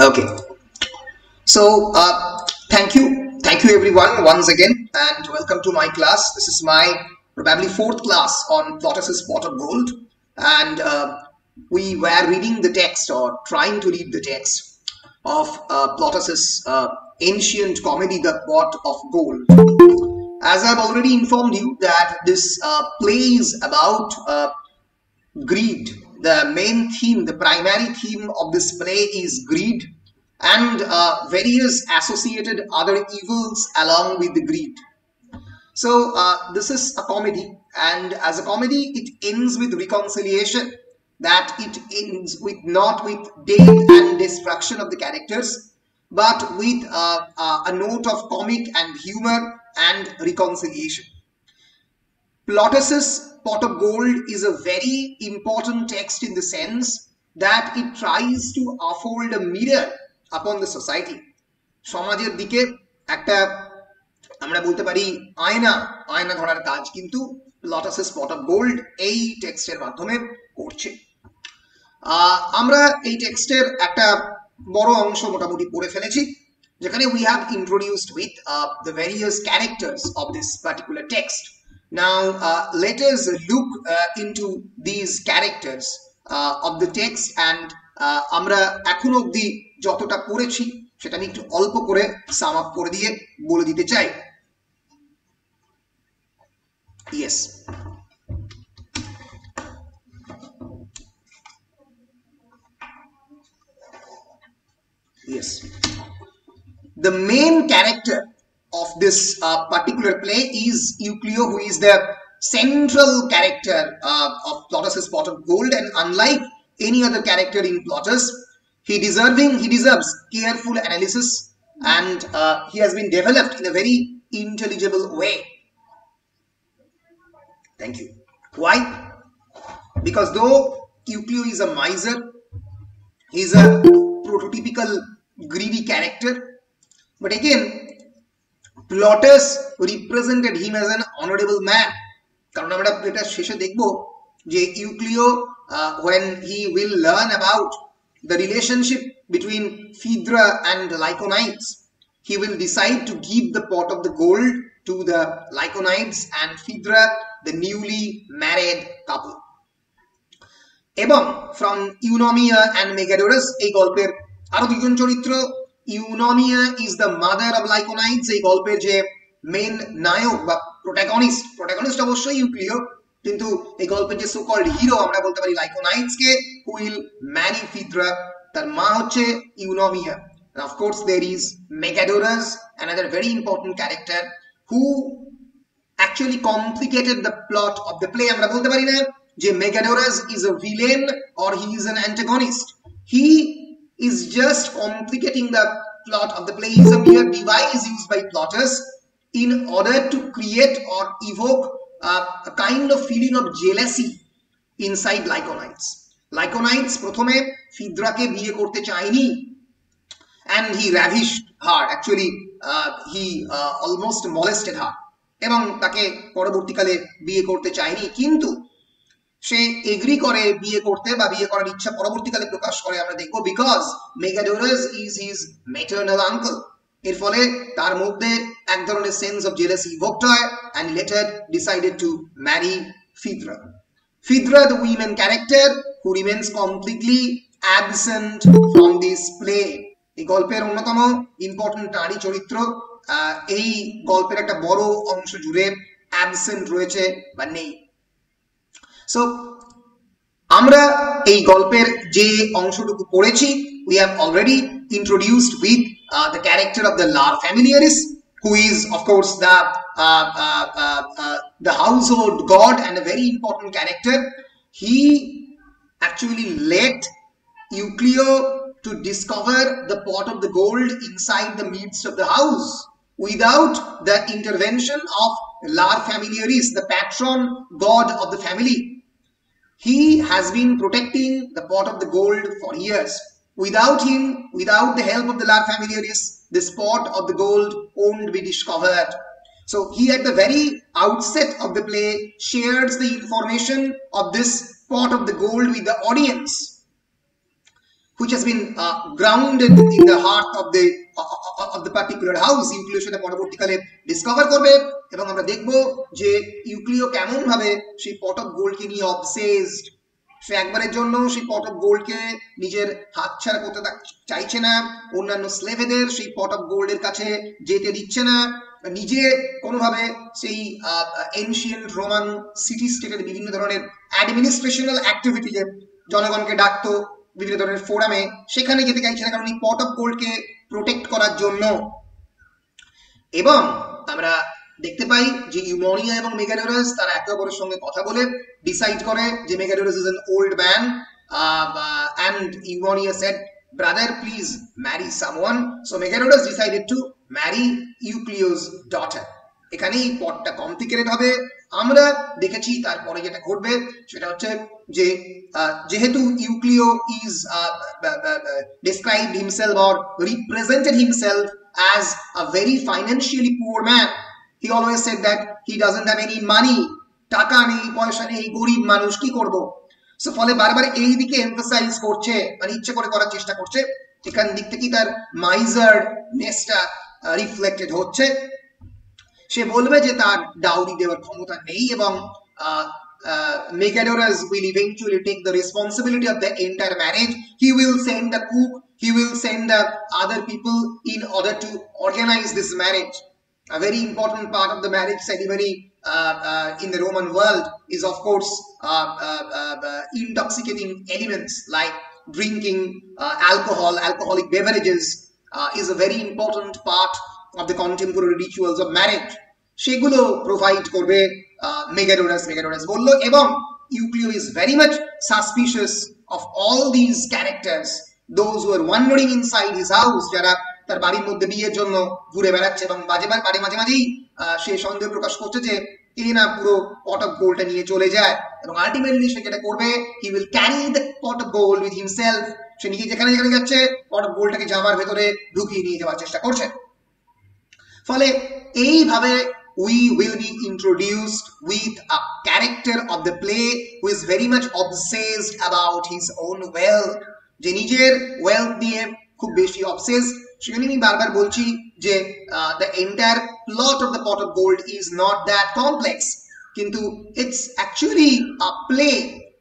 Okay, so thank you everyone once again, and welcome to my class. This is my probably fourth class on Plautus's Pot of Gold, and we were reading the text or trying to read the text of Plautus's ancient comedy, The Pot of Gold. As I've already informed you that this play is about greed. The main theme, the primary theme of this play is greed and various associated other evils along with the greed. So this is a comedy, and as a comedy it ends with reconciliation, that it ends with not with death and destruction of the characters, but with a note of comic and humor and reconciliation. Plautus's Pot of Gold is a very important text in the sense that it tries to afford a mirror upon the society. সমাজের দিকে একটা আমরা বলতে পারি আয়না ধরার কাজ কিন্তু Plautus's Pot of Gold এই টেক্সটের মাধ্যমে করছে। আমরা এই টেক্সটের একটা বড় অংশ মোটামুটি পড়ে ফেলেছি, যেখানে we have introduced with the various characters of this particular text. Now let us look into these characters of the text, and আমরা এখন অবধি যতটা পড়েছি সেটা আমি একটু অল্প করে সাম আপ করে দিয়ে বলে দিতে চাই। Yes. Yes. The main character of this particular play is Euclio, who is the central character of Plautus's Pot of Gold, and unlike any other character in Plautus, he deserves careful analysis, and he has been developed in a very intelligible way. Thank you. Why? Because though Euclio is a miser, he is a prototypical greedy character, but again Plautus represented him as an honorable man. কারণ আমরা এটা শেষে দেখব যে Euclio, when he will learn about the relationship between Phaedra and Lyconides, he will decide to give the pot of the gold to the Lyconides and Phaedra, the newly married couple. এবং from Eunomia and Megadorus, এই গল্পের আরো দুজন চরিত্র। Eunomia is the mother of Lyconides, এই গল্পের যে main নায়ক বা প্রোটাগনিস্ট অবশ্যই Euclio, কিন্তু এই গল্পের যে সো কল্ড হিরো আমরা বলতে পারি Lyconides K, who will marry Phaedra, তার মা হচ্ছে Eunomia. And of course there is Megadorus, another very important character who actually complicated the plot of the play. আমরা বলতে পারি না যে Megadorus is a villain or he is an antagonist. He is just complicating the plot of the play. He is a mere device used by Plautus in order to create or evoke a kind of feeling of jealousy inside Lyconides. Lyconides প্রথমে Phaedraকে বিয়ে করতে চায়নি, and he ravished her. Actually he almost molested her, এবং তাকে পরবর্তীকালে বিয়ে করতে চায়নি, কিন্তু সে এগ্রি করে বিয়ে করতে বা বিয়ে করার ইচ্ছা পরবর্তীকালে প্রকাশ করে আমরা দেখব, because Megadorus is his maternal uncle. এর ফলে তার মধ্যে এক ধরনের সেন্স অফ জেলাসি ইভোকড হয়, and later decided to marry Phaedra. Phaedra, the women character who remains completely absent from this play. এই গল্পের অন্যতম ইম্পর্টেন্ট নারী চরিত্র, এই গল্পের একটা বড় অংশ জুড়ে অ্যাবসেন্ট রয়েছে বা নেই। সো আমরা এই গল্পের যে অংশটুকু পড়েছি, we have already introduced with the character of the Lar Familiaris, who is of course the household god and a very important character. He actually led Euclio to discover the pot of the gold inside the midst of the house without the intervention of Lar Familiaris, the patron god of the family. He has been protecting the pot of the gold for years. Without him, without the help of the Lar Familiaris, this pot of the gold won't be discovered. So he, at the very outset of the play, shares the information of this pot of the gold with the audience, which has been grounded in the heart of the particular house. ইউক্লিও সেটা পরবর্তীকালে discover করবে এবং আমরা দেখব যে ইউক্লিও কেমন ভাবে সেই পট অফ গোল্ডকে নিয়ে অবসেসড। সে একবারের জন্য সেই পট অফ গোল্ডকে নিজের হাতছাড়া করতে চাইছে না, অন্যান্য স্লেভেদের সেই পট অফ গোল্ডের কাছে যেতে দিচ্ছে না, নিজে কোনোভাবে সেই এনশিয়েন্ট রোমান সিটি স্টেটের বিভিন্ন ধরনের অ্যাডমিনিস্ট্রেশনাল অ্যাক্টিভিটিতে জনগণকে ডাকতো বিভিন্ন ধরনের ফোরামে, সেখানে যেতে চাইছে না, কারণ এই পট অফ গোল্ডকে প্রোটেক্ট করার জন্য। এবং আমরা দেখতে পাই যে ইউমোনিয়া এবং মেগাডোরাস তারা একে অপরের সঙ্গে কথা বলে ডিসাইড করে যে Megadorus is an old man and Eumonia said, brother, please marry someone. So Megarodus decided to marry Eucleo's daughter. এখানেই পটটা কমপ্লিকেটেড হবে। আমরা দেখেছি তারপরে যেটা ঘটবে সেটা হচ্ছে যে যেহেতু ইউক্লিও is described himself or represented himself as a very financially poor man, he always said that he doesn't have any money, টাকা নেই, পয়সা নেই, গরিব মানুষ, কি করব। সো ফলে বারবার এই দিকে এমফাসাইজ করছে, মানে ইচ্ছে করে করার চেষ্টা করছে। এখান দিক থেকেই তার মাইজার্ডনেসটা রিফ্লেক্টেড হচ্ছে। সে বলবে যে তার ডাউরি দেওয়ার ক্ষমতা নেই এবং Megadoras will eventually take the responsibility of the entire marriage. He will send the cook, he will send the other people in order to organize this marriage. A very important part of the marriage ceremony in the Roman world is, of course, intoxicating elements like drinking alcohol, alcoholic beverages is a very important part of the contemporary rituals of marriage. সেগুলো provide করবে Megadoras বললো। এবং ইউক্লিও is very much suspicious of all these characters, those who are wandering inside his house, যারা তার বাড়ির মধ্যে বিয়ের জন্য ঘুরে বেড়াচ্ছে এবং মাঝে মাঝেই সে সন্দেহ প্রকাশ করছে যে এ না পুরো পট অফ গোল্ডটা নিয়ে চলে যায়। এবং আলটিমেটলি সে যেটা করবে, he will carry the pot of gold with himself. সে নিজে যেখানে যাচ্ছে পট অফ গোল্ডটাকে জামার ভেতরে ঢুকিয়ে নিয়ে যাওয়ার চেষ্টা করছে। ফলে এইভাবে we will be introduced with a character of the play who is very much obsessed about his own wealth, যে নিজের ওয়েলথ নিয়ে খুব বেশি obsessed। সেখানে আমি বারবার বলছি যে the entire plot of the pot of gold is not that complex, কিন্তু it's actually a play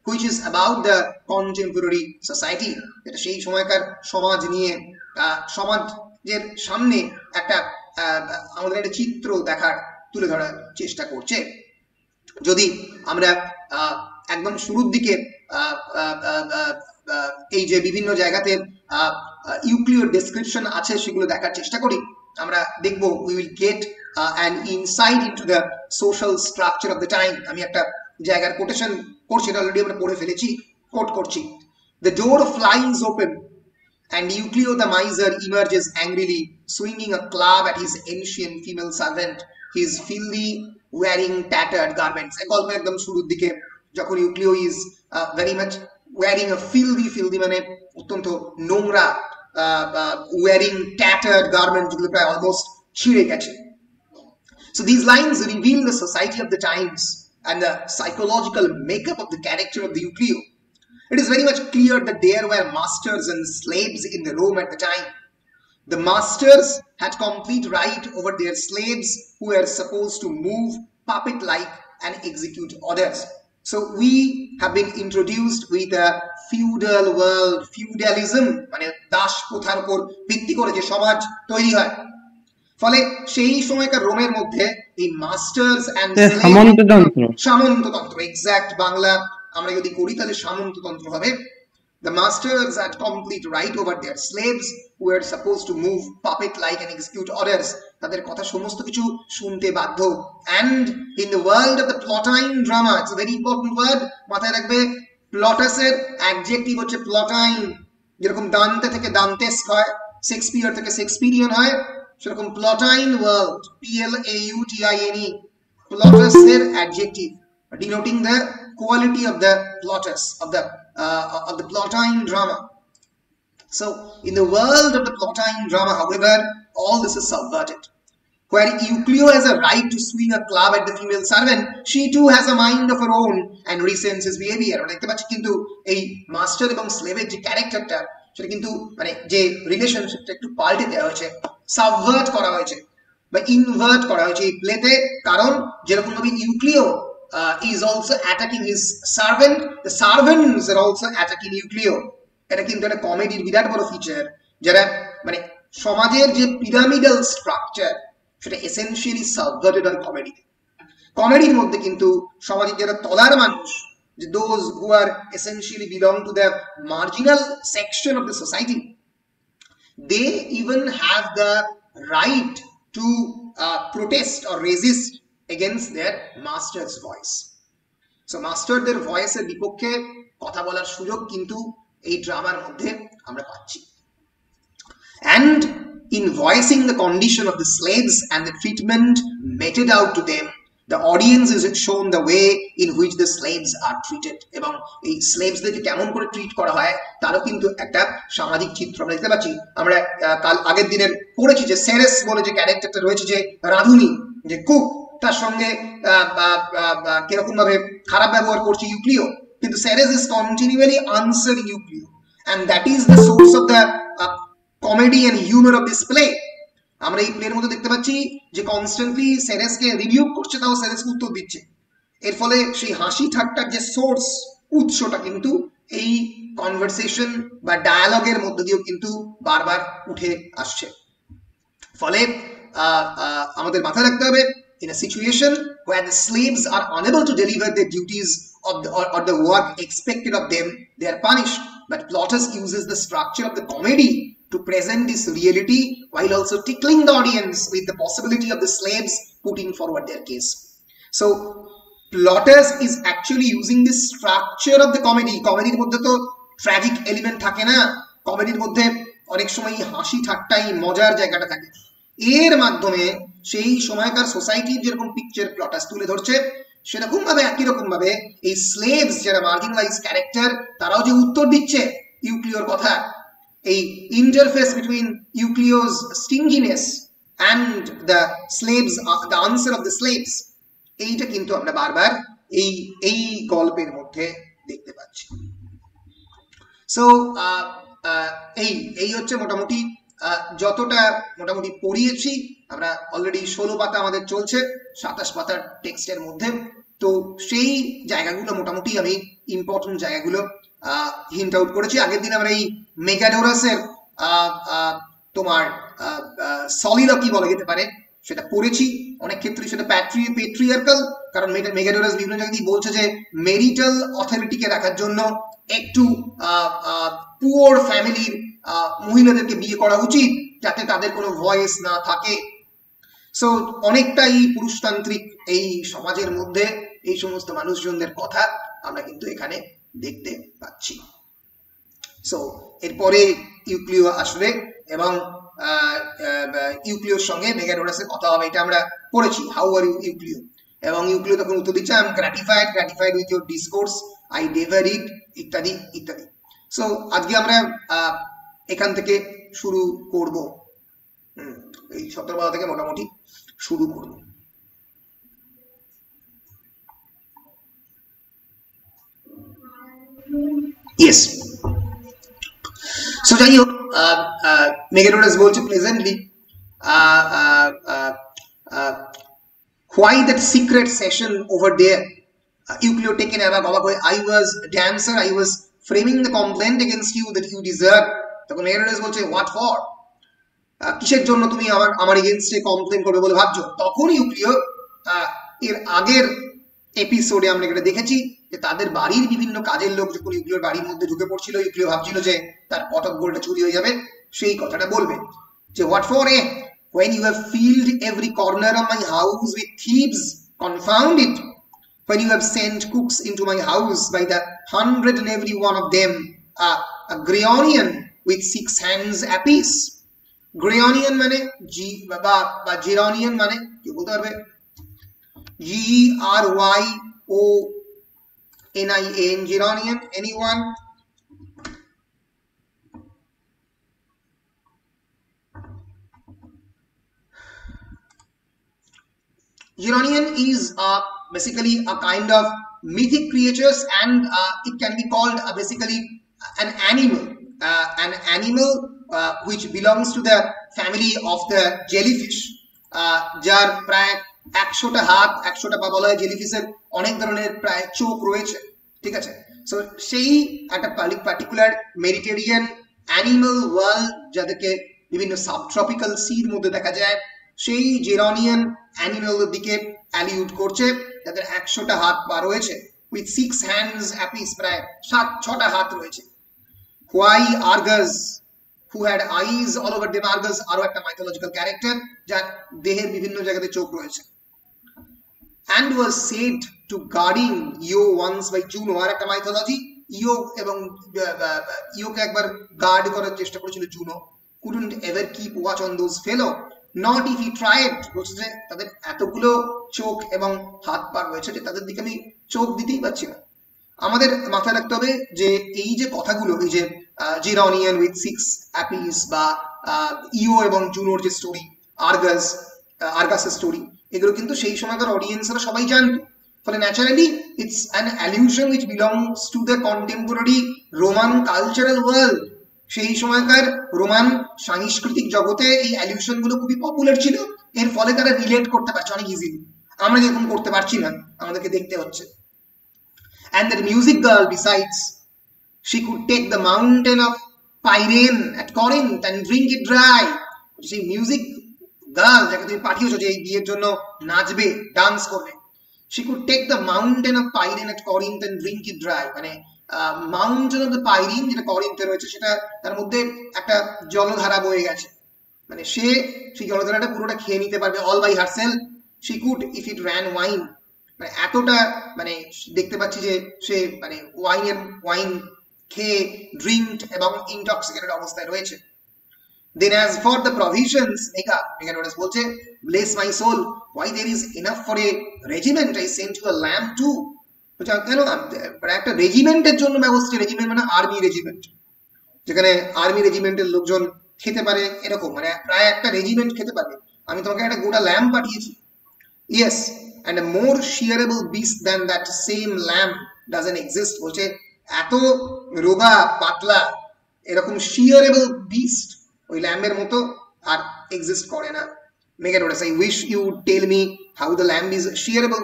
which is about the contemporary society, যেটা সেই সময়কার সমাজ নিয়ে সমাজের সামনে একটা আমাদের একটা চিত্র দেখার তুলে ধরার চেষ্টা করছে। যদি আমরা একদম শুরুর দিকে এই যে বিভিন্ন জায়গাতে ইউক্লিওর ডেসক্রিপশন আছে সেগুলো দেখার চেষ্টা করি, আমরা দেখব we will get an insight into the social structure of the time. আমি একটা জায়গার কোটেশন করছি, এটা অলরেডি আমরা পড়ে ফেলেছি, কোট করছি। The door flies open and Euclio the miser emerges angrily, swinging a club at his ancient female servant. He is filthy, wearing tattered garments. গল্পের একদম শুরুর দিকে যখন ইউক্লিও is very much wearing a filthy মানে অত্যন্ত নোংরা, wearing tattered garments, যেগুলো প্রায় অলমোস্ট ছিঁড়ে গেছে। So these lines reveal the society of the times and the psychological makeup of the character of the Euclio. It is very much clear that there were masters and slaves in the Rome at the time. The masters had complete right over their slaves who were supposed to move puppet-like and execute orders. So we have been introduced with a feudal world, feudalism, মানে দাস প্রথার উপর ভিত্তি করে যে সমাজ তৈরি হয়। ফলে সেই সময়কার রোমের মধ্যে এই মাস্টার্স এন্ড সামন্ততন্ত্র, এক্সাক্ট বাংলা আমরা যদি করি তাহলে সামন্ততন্ত্র হবে। The masters had complete right over their slaves who were supposed to move puppet-like and execute orders. তাদের কথা সমস্ত কিছু শুনতে বাধ্য। And in the world of the Plotine drama, it's a very important word, মাথায় রাখবে, প্লটাসের অ্যাডজেক্টিভ হচ্ছে প্লটাইন। যেরকম দান্তে থেকে দান্তেস্ক হয়, শেক্সপিয়ার থেকে শেক্সপিরিয়ান হয়, সেরকম প্লটাইন ওয়ার্ল্ড, PLAUTINE, প্লটাসের adjective denoting the quality of the plotus of the Plotine drama. So in the world of the Plotine drama, however, all this is subverted. Where Euclio has a right to swing a club at the female servant, she too has a mind of her own and resents his behavior. দেখতে পাচ্ছি কিন্তু এই master এবং স্লেভের যে ক্যারেক্টারটা সেটা কিন্তু মানে যে রিলেশনশিপটা একটু পাল্টে দেওয়া হয়েছে, সাবভার্ট করা হয়েছে বা ইনভার্ট করা হয়েছে এই প্লেতে। কারণ যেরকম ভাবে ইউক্লিও is also attacking his servant, the servants are also attacking ইউক্লিও। এটা কিন্তু একটা কমেডির বিরাট বড় ফিচার, যারা মানে সমাজের যে পিরামিডাল স্ট্রাকচার সেটা এসেনশিয়ালি সাবভার্টেড অন কমেডি। কমেডির মধ্যে কিন্তু সমাজের যারা তলার মানুষ, যে those who are essentially belong to the marginal section of the society, they even have the right to protest or resist against their master's voice. So মাস্টারদের ভয়েসের বিপক্ষে কথা বলার সুযোগ কিন্তু এই ড্রামার মধ্যে আমরা পাচ্ছি। And in voicing the condition of the slaves and the treatment meted out to them, the audience is shown the way in which the slaves are treated, এবং এই স্লেভসদেরকে কেমন করে ট্রিট করা হয় তারও কিন্তু একটা সামাজিক চিত্র আমরা দেখতে পাচ্ছি। আমরা কাল আগের দিনের পড়েছি যে সেরেস বলে যে ক্যারেক্টারটা রয়েছে, যে রাঁধুনি, যে কুক, তার সঙ্গে কিরকম ভাবে খারাপ ব্যবহার করছে ইউক্লিও, কিন্তু Ceres is continually answering Euclio, and that is the source of the comedy and humor of this play. আমরা এই প্লের মধ্যে দেখতে পাচ্ছি যে কনস্ট্যান্টলি সেরেসকে রিভিউ করছে, তাও সেরেসকে উত্তর দিচ্ছে। এর ফলে সেই হাসি ঠাট্টার যে সোর্স, উৎসটা কিন্তু এই কনভারসেশন বা ডায়ালগের মধ্যে দিয়েও কিন্তু বারবার উঠে আসছে। ফলে আমাদের মাথায় রাখতে হবে, in a situation where the slaves are unable to deliver their duties or the work expected of them, they are punished. But Plautus uses the structure of the comedy to present this reality while also tickling the audience with the possibility of the slaves putting forward their case. So Plautus is actually using this structure of the comedy. Comedy মধ্যে তো tragic element থাকে না, কমেডির মধ্যে অনেক সময় হাসি ঠাট্টাই মজার জায়গাটা থাকে। এর মাধ্যমে সেই সময়কার সোসাইটির যেরকম পিকচার প্লটাস তুলে ধরছে, সেরকম ভাবে একই রকম ভাবে এই স্লেভস যারা মার্জিনালাইজ ক্যারেক্টার, তারাও যে উত্তর দিচ্ছে ইউক্লিওর কথা, এই interface between Euclio's stinginess and the slaves, the answer of the slaves, এইটা কিন্তু আমরা বারবার এই গল্পের মধ্যে দেখতে পাচ্ছি। সো এই হচ্ছে মোটামুটি যতটা মোটামুটি পড়িয়েছি আমরা। অলরেডি 16 পাতা আমাদের চলছে 27 পাতার টেক্সটের মধ্যে। তো সেই জায়গাগুলো মোটামুটি আমি ইম্পর্টেন্ট জায়গাগুলো হিন্ট আউট করেছি। আগের দিন আমরা এই মেগাডোরাসের তোমার সলিলকি বলা যেতে পারে সেটা পড়েছি। অনেক ক্ষেত্রে সেটা পেট্রিয়ার্কাল, কারণ মেগাডোরাস বিভিন্ন জায়গায় বলছে যে মেরিটাল অথরিটিকে রাখার জন্য একটু পুয়ার ফ্যামিলির মহিলাদেরকে বিয়ে করা উচিত, যাতে তাদের কোনো ভয়েস না থাকে। সো অনেকটাই পুরুষতান্ত্রিক এই সমাজের মধ্যে এই সমস্ত মানুষজনদের কথা আমরা কিন্তু এখানে দেখতে পাচ্ছি। সো এরপরে ইউক্লিও আসবে এবং ইউক্লিওর সঙ্গে মেগাডোরাসের কথা হবে, এটা আমরা পড়েছি। হাউ আর ইউ ইউক্লিও, এবং ইউক্লিও তখন উত্তর দিচ্ছে, I am gratified with your discourse, I devour it, ইত্যাদি ইত্যাদি। সো আজকে আমরা এখান থেকে শুরু করব, এই 17 পাতা থেকে মোটামুটি শুরু করব। ইয়েস, সো যাই হোক, মেগাডোরাস বলছে pleasantly, why that secret session over there? Euclid taken aback, I was damn sir, I was framing the complaint against you that you deserve. তখন মেগাডোরাস বলছে, what for? কিসের জন্য তুমি আমার এগেইনস্টে কমপ্লেন করবে বলে ভাবছো? তখন ইউক্লিও এর আগের এপিসোডে আমরা এটা দেখেছি যে তাদের বাড়ির বিভিন্ন কাজের লোক যখন ইউক্লিওর বাড়ির মধ্যে ঢুকে পড়ছিল, ইউক্লিও ভাবছিল যে তার পটক গোলটা চুরি হয়ে যাবে, সেই কথাটা বলবে যে what for when you have filled every corner of my house with thieves, confound it, when you have sent cooks into my house by the 100 and every one of them a Greonian with 6 hands apiece. Greonian মানে বা Geronian মানে কি বলতে পারবে? Geronian, Geronian, anyone? Geronian is basically a kind of mythic creatures, and it can be called basically an animal. an animal which belongs to the family of the jellyfish, যার প্রায় 100টা হাত 100টা পা বলা হয় জেলিফিশের অনেক ধরনের প্রায় চোখ রয়েছে, ঠিক আছে। সো সেই একটা পার্টিকুলার মেডিটেরিয়ান অ্যানিমাল ওয়ার্ল্ড যাদেরকে বিভিন্ন সাবট্রপিক্যাল সির মধ্যে দেখা যায়, সেই জেরনিয়ান অ্যানিমালের দিকে অ্যালিউড করছে যাদের 100টা হাত পা রয়েছে, উইথ 6 হ্যান্ডস অ্যাপিস, প্রায় 6টা হাত রয়েছে। Why Argus, who had eyes all over them? Argus আরো একটা mythological character যার দেহের বিভিন্ন জায়গাতে চোখ রয়েছে। And was said to guarding Io once by Juno, আর একটা mythology, Io এবং Ioকে একবার গার্ড করার চেষ্টা করেছিল Juno, couldn't ever keep watch on those fellow, not if he tried, বলছে যে তাদের এতগুলো চোখ এবং হাত পা রয়েছে যে তাদের দিকে আমি চোখ দিতেই পারছি না। আমাদের মাথায় রাখতে হবে যে এই যে কথাগুলো, এই যে জিরনিয়ান উইথ 6 অ্যাপিস বা ইও এবং জুনোর যে স্টোরি, আর্গাসের স্টোরি, এগুলো কিন্তু সেই সময়কার অডিয়েন্সরা সবাই জানত। ফলে naturally it's an অ্যালিউশন which belongs to the contemporary Roman cultural world. সেই সময়কার রোমান সাংস্কৃতিক জগতে এই অ্যালিউশন গুলো খুবই পপুলার ছিল, এর ফলে তারা রিলেট করতে পারছে অনেক ইজিলি। আমরা যেরকম করতে পারছি না, আমাদেরকে দেখতে হচ্ছে। And that music girl, besides, she could take the mountain of Pyrene at Corinth and drink it dry. সেই মিউজিক গার্ল যাকে তুমি পাঠিয়েছো যে এই বিয়ের জন্য নাচবে, ডান্স করবে, she could take the mountain of Pyrene at Corinth and drink it dry, মানে মাউন্টেন অফ দ্য পাইরিন যেটা করিন্থে রয়েছে, সেটা তার মধ্যে একটা জলধারা বয়ে গেছে, মানে সে সেই জলধারাটা পুরোটা খেয়ে নিতে পারবে all by herself. She could if it ran wine, মানে এতটা মানে দেখতে পাচ্ছি যে সে মানে ওয়াইন খেয়ে ড্রিঙ্কড এবং ইনটক্সিকেটেড অবস্থায় রয়েছে। Then as for the provisions, Megadorus বলছে, bless my soul, why there is enough for a regiment, I sent you a lamb too. কেন একটা রেজিমেন্টের জন্য ব্যবস্থা, রেজিমেন্ট মানে আর্মি রেজিমেন্ট, যেখানে আর্মি রেজিমেন্টের লোকজন খেতে পারে এরকম, মানে প্রায় একটা রেজিমেন্ট খেতে পারবে, আমি তোমাকে একটা গোটা ল্যাম্ব পাঠিয়েছি। Yes, and a more shearable beast than that same lamb doesn't exist. বলছে এত রোগা পাতলা এরকম shearable beast ওই ল্যাম্বের মতো আর এক্সিস্ট করে না। Megadorus, I wish you would tell me how the lamb is shearable,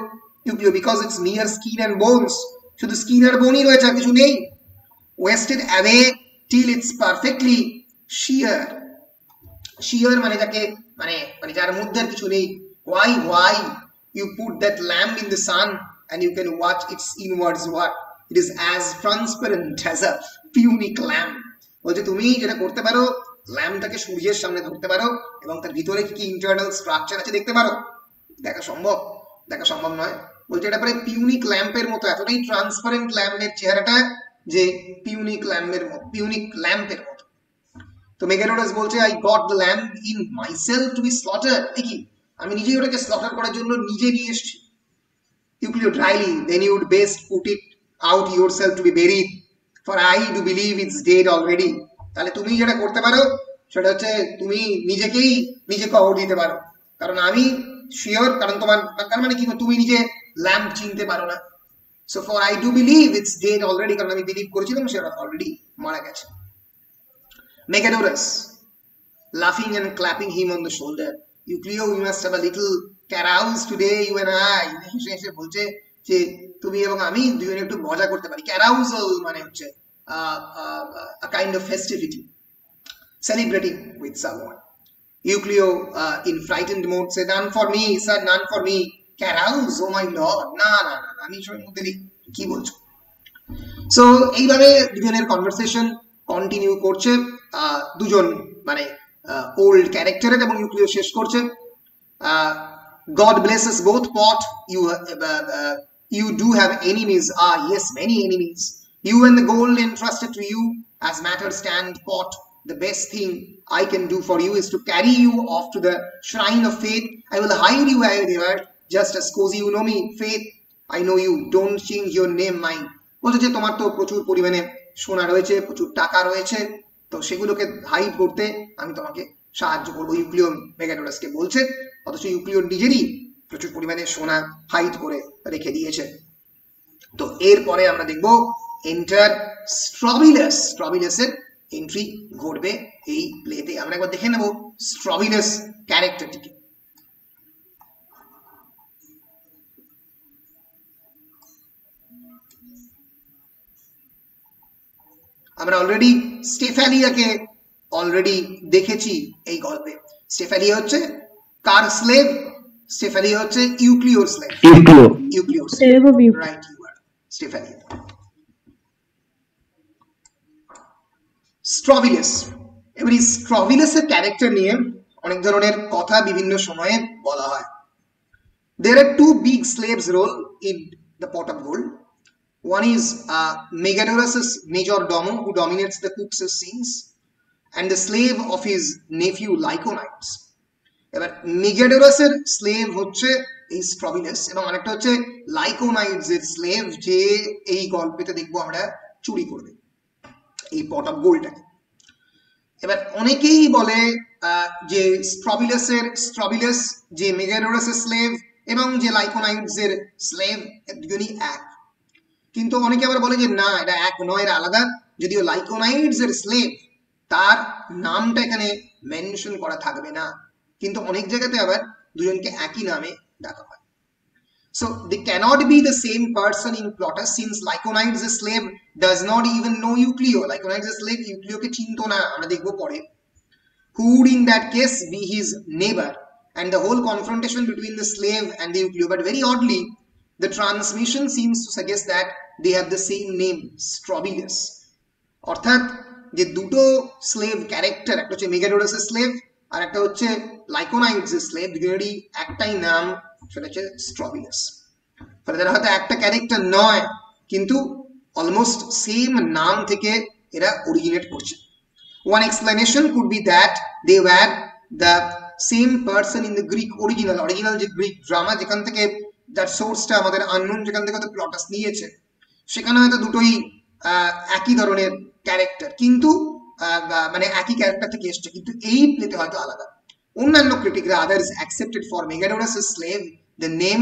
because it's mere skin and bones. শুধু স্কিন আর বোনই রয়েছে, আর কিছু নেই। Wasted away till it's perfectly sheer. Sheer মানে যাকে মানে মানে যার মধ্যে আর কিছু নেই। Why you put that lamb in the sun and you can watch its inwards work? It is as transparent as a punic lamb. বলছে তুমি যেটা করতে পারো, ল্যাম্পটাকে সূর্যের সামনে ধরতে পারো এবং তার ভিতরে কি ইন্টারনাল স্ট্রাকচার আছে দেখতে পারো। দেখা সম্ভব নয়। বলছে এটা প্রায় পিউনিক ল্যাম্পের মতো, এতটাই ট্রান্সপারেন্ট ল্যাম্পের চেহারাটা যে পিউনিক ল্যাম্পের মতো। তো মেগাডোরাস বলছে, I got the lamb in myself to be slaughtered. দেখি আমি নিজেই ওটাকে স্লটার করার জন্য নিজে নিয়ে এসেছি। Euclid dryly, then you would best put it out yourself to be buried, for I do believe it's dead already. তাহলে তুমি যেটা করতে পারো সেটা হচ্ছে তুমি নিজে কবর দিতে পারো, কারণ আমি শিওর, কারণ তার মানে কি তুমি নিজে ল্যাম্প চিনতে পারো না। So for I do believe it's dead already, কারণ আমি বিলিভ করেছিলাম সেটা অলরেডি মারা গেছে। Megadorus, laughing and clapping him on the shoulder, Euclid, we must have a little carouse today, you and I. সে বলছে যে তুমি এবং আমি দুজনে একটু মজা করতে পারি। Carousal মানে হচ্ছে a kind of festivity, celebrating with someone. Euclid in frightened mode said, none for me, sir, none for me. Carouse, oh my lord, না আমি সবার মধ্যে কি বলছো। সো এইভাবে দুজনের কনভারসেশন কন্টিনিউ করছে, দুজন মানে ওল্ড ক্যারেক্টারের, এবং ইউক্লিড শেষ করছে, God bless us both, Pot, you do have enemies, yes, many enemies, you and the gold entrusted to you. As matters stand, Pot, the best thing I can do for you is to carry you off to the shrine of faith. I will hide you there, just as cozy, you know me, Faith, I know you, don't change your name, mine. বলছে যে তোমার তো প্রচুর পরিমাণে সোনা রয়েছে, প্রচুর টাকা রয়েছে, তো সেগুলোকে হাইড করতে আমি তোমাকে সাহায্য করবো, ইউক্লিড মেগাডোরাসকে বলছে। অথচ ইউক্লিড নিজেরই প্রচুর পরিমাণে সোনা হাইড করে রেখে দিয়েছে। তো এরপরে আমরা দেখবো এন্টার স্ট্রবিলাসের এন্ট্রি ঘটবে এই প্লেতে। আমরা একবার দেখে নেব স্ট্রবিলাস ক্যারেক্টারটিকে। আমরা অলরেডি স্টেফালিয়াকে অলরেডি দেখেছি এই গল্পে। স্টেফালিয়া হচ্ছে কার স্লেভ? স্টেফালিয়া হচ্ছে ইউক্লিওর স্লেভ। ইউক্লিওর slave, right, you are Staphyla. Strobilus, এবার এই স্ট্রবিলাসের ক্যারেক্টার নিয়ে অনেক ধরনের কথা বিভিন্ন সময়ে বলা হয়। There are two big slaves role in the pot of gold. One is Megadorus' major domo, who dominates the cooks' scenes, and the slave of his nephew Lyconides. এবার মেগাডোরাসের স্লেভ হচ্ছে এই স্ট্রবিলাস, এবং আরেকটা হচ্ছে লাইকোনাইডস এর স্লেভ, যে এই গল্পেতে দেখবো আমরা চুরি করবে এই পট অফ গোল্ডটাকে। এবার অনেকেই বলে যে স্ট্রবিলাস যে মেগাডোরাসের স্লেভ এবং যে লাইকোনাইডস এর স্লেভ দুজনই এক, কিন্তু অনেকে আবার বলে যে না, এটা এক নয়, এটা আলাদা। যদিও লাইকোনাইডস এর স্লেভ, তার নামটা এখানে মেনশন করা থাকবে না, কিন্তু অনেক জায়গাতে আবার দুজনকে একই নামে ডাকা হয়। So they cannot be the same person in Plautus, since Lyconides the slave does not even know Euclio. Lyconides the slave Euclio ke chinto na, amra dekhbo pore. Who would in that case be his neighbor, and the whole confrontation between the slave and the Euclio. But very oddly, the transmission seems to suggest that they have the same name, Strobylus. অর্থাৎ যে দুটো slave character, একটা হচ্ছে মেগাডোরাসের slave আর একটা হচ্ছে লাইকোনাইডস এর slave, দুজনেরই একটাই নাম, সেটা হচ্ছে স্ট্রবিলাস। ফলে তারা হয়তো একটা ক্যারেক্টার নয়, কিন্তু অলমোস্ট সেম নাম থেকে এরা অরিজিনেট করছে। One explanation could be that they were the same person in the Greek original যে গ্রিক ড্রামা, যেখান থেকে যার সোর্সটা আমাদের আননোন, যেখান থেকে হয়তো প্লটাস নিয়েছে, সেখানে হয়তো দুটোই একই ধরনের ক্যারেক্টার, কিন্তু মানে একই ক্যারেক্টার থেকে এসছে, কিন্তু এই প্লেতে হয়তো আলাদা। অন্যান্য ক্রিটিকরা আদার্স অ্যাকসেপ্টেড ফর মেগাডোরাসের স্লেভ দ্য নেম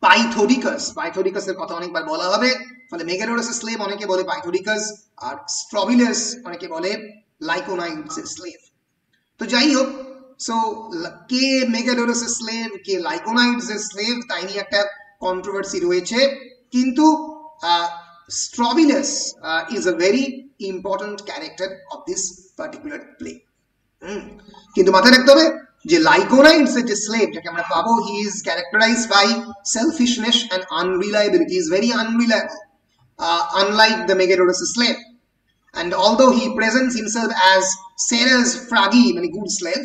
পাইথোডিকাস। পাইথোডিকাসের কথা অনেকবার বলা হবে, ফলে মেগাডোরাসের স্লেভ অনেকে বলে পাইথোডিকাস, আর স্ট্রবিলাস অনেকে বলে লাইকোনাইডস এর স্লেভ। তো যাই হোক, সো কে মেগাডোরাস এর স্লেভ, কে লাইকোনাইডস এর স্লেভ, তাই নিয়ে একটা কন্ট্রোভার্সি রয়েছে, কিন্তু Strobilus is a very important character of this particular play. কিন্তু মাথায় রাখতে হবে যে লাইকোনাইডস এর যে স্লেভ যাকে আমরা পাবো, he is characterised by selfishness and unreliability, is very unreliable, unlike the Megadorus slave. And although he presents himself as Sarah's fragi, a good slave,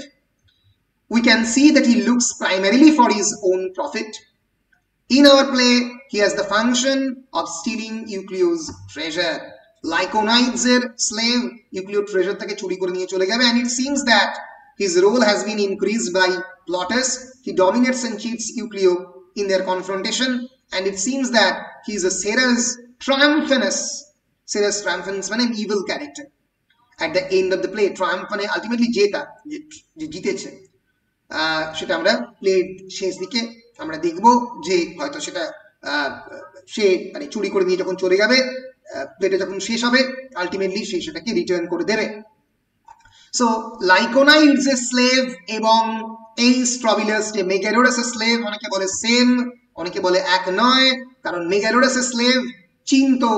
we can see that he looks primarily for his own profit. In our play, he has the function of stealing Euclio's treasure. Lyconides er slave, Euclio treasure take churi kore niye chole gabe, and it seems that his role has been increased by Plautus. He dominates and cheats Euclio in their confrontation, and it seems that he is a Sarah's triumphanus. Sarah's triumphance মানে evil character at the end of the play. Triumph মানে ultimately জেতা, যে জিতেছে, সেটা আমরা play শেষ দিকে আমরা দেখব যে হয়তো সেটা সে মানে চুরি করে নিয়ে যখন চলে যাবে, প্লেটা যখন শেষ হবে, আলটিমেটলি সে সেটাকে রিটার্ন করে দেবে। সো লাইকোনাইডস এর স্লেভ এবং এই স্ট্রবিলাস যে মেগাডোরাস এর স্লেভ, অনেকে বলে সেম, অনেকে বলে এক নয়, কারণ মেগাডোরাস এর স্লেভ চিনতো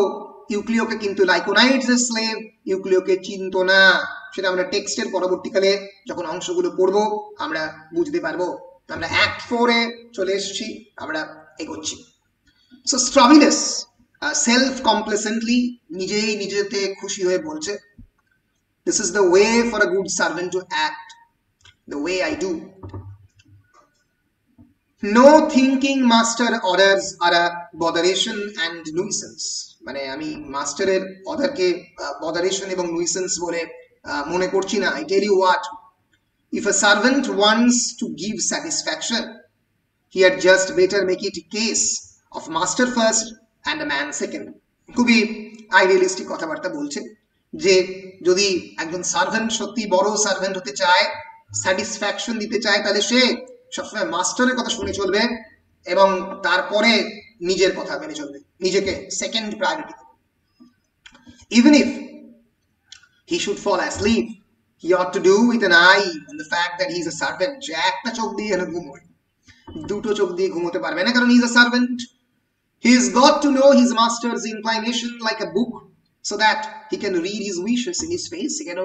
ইউক্লিওকে, কিন্তু লাইকোনাইডস এর স্লেভ ইউক্লিওকে চিনতো না। সেটা আমরা টেক্সটের পরবর্তীকালে যখন অংশগুলো পড়বো আমরা বুঝতে পারবো। আমরা অ্যাক্ট 4 এ চলে এসেছি, আমরা এগোচ্ছি। সো স্ট্রবিলাস সেলফ কমপ্লেসেন্টলি, নিজেই নিজেতে খুশি হয়ে বলছে, this is the way for a good servant to act, the way I do. No thinking master orders are a botheration and nuisance. মানে আমি মাস্টারের অর্ডারকে বদারেশন এবং নুইসেন্স বলে মনে করছি না। I tell you what, if a servant wants to give satisfaction, he had just better make it a case of master first and a man second. খুবই idealistic কথাবার্তা বলছে যে যদি একজন সার্ভেন্ট সত্যি বড় সার্ভেন্ট হতে চায়, স্যাটিসফ্যাকশন দিতে চায়, তাহলে সে সবসময় মাস্টারের কথা শুনে চলবে এবং তারপরে নিজের কথা মেনে চলবে, নিজেকে second priority. Even if he should fall asleep. He ought to do with an eye on the fact that he is a servant. যে একটা চোখ দিয়ে এখানে ঘুমোয়, দুটো চোখ দিয়ে ঘুমোতে পারবে না, কারণ he is a servant. He's got to know his master's inclination like a book, so that he can read his wishes in his face. কেন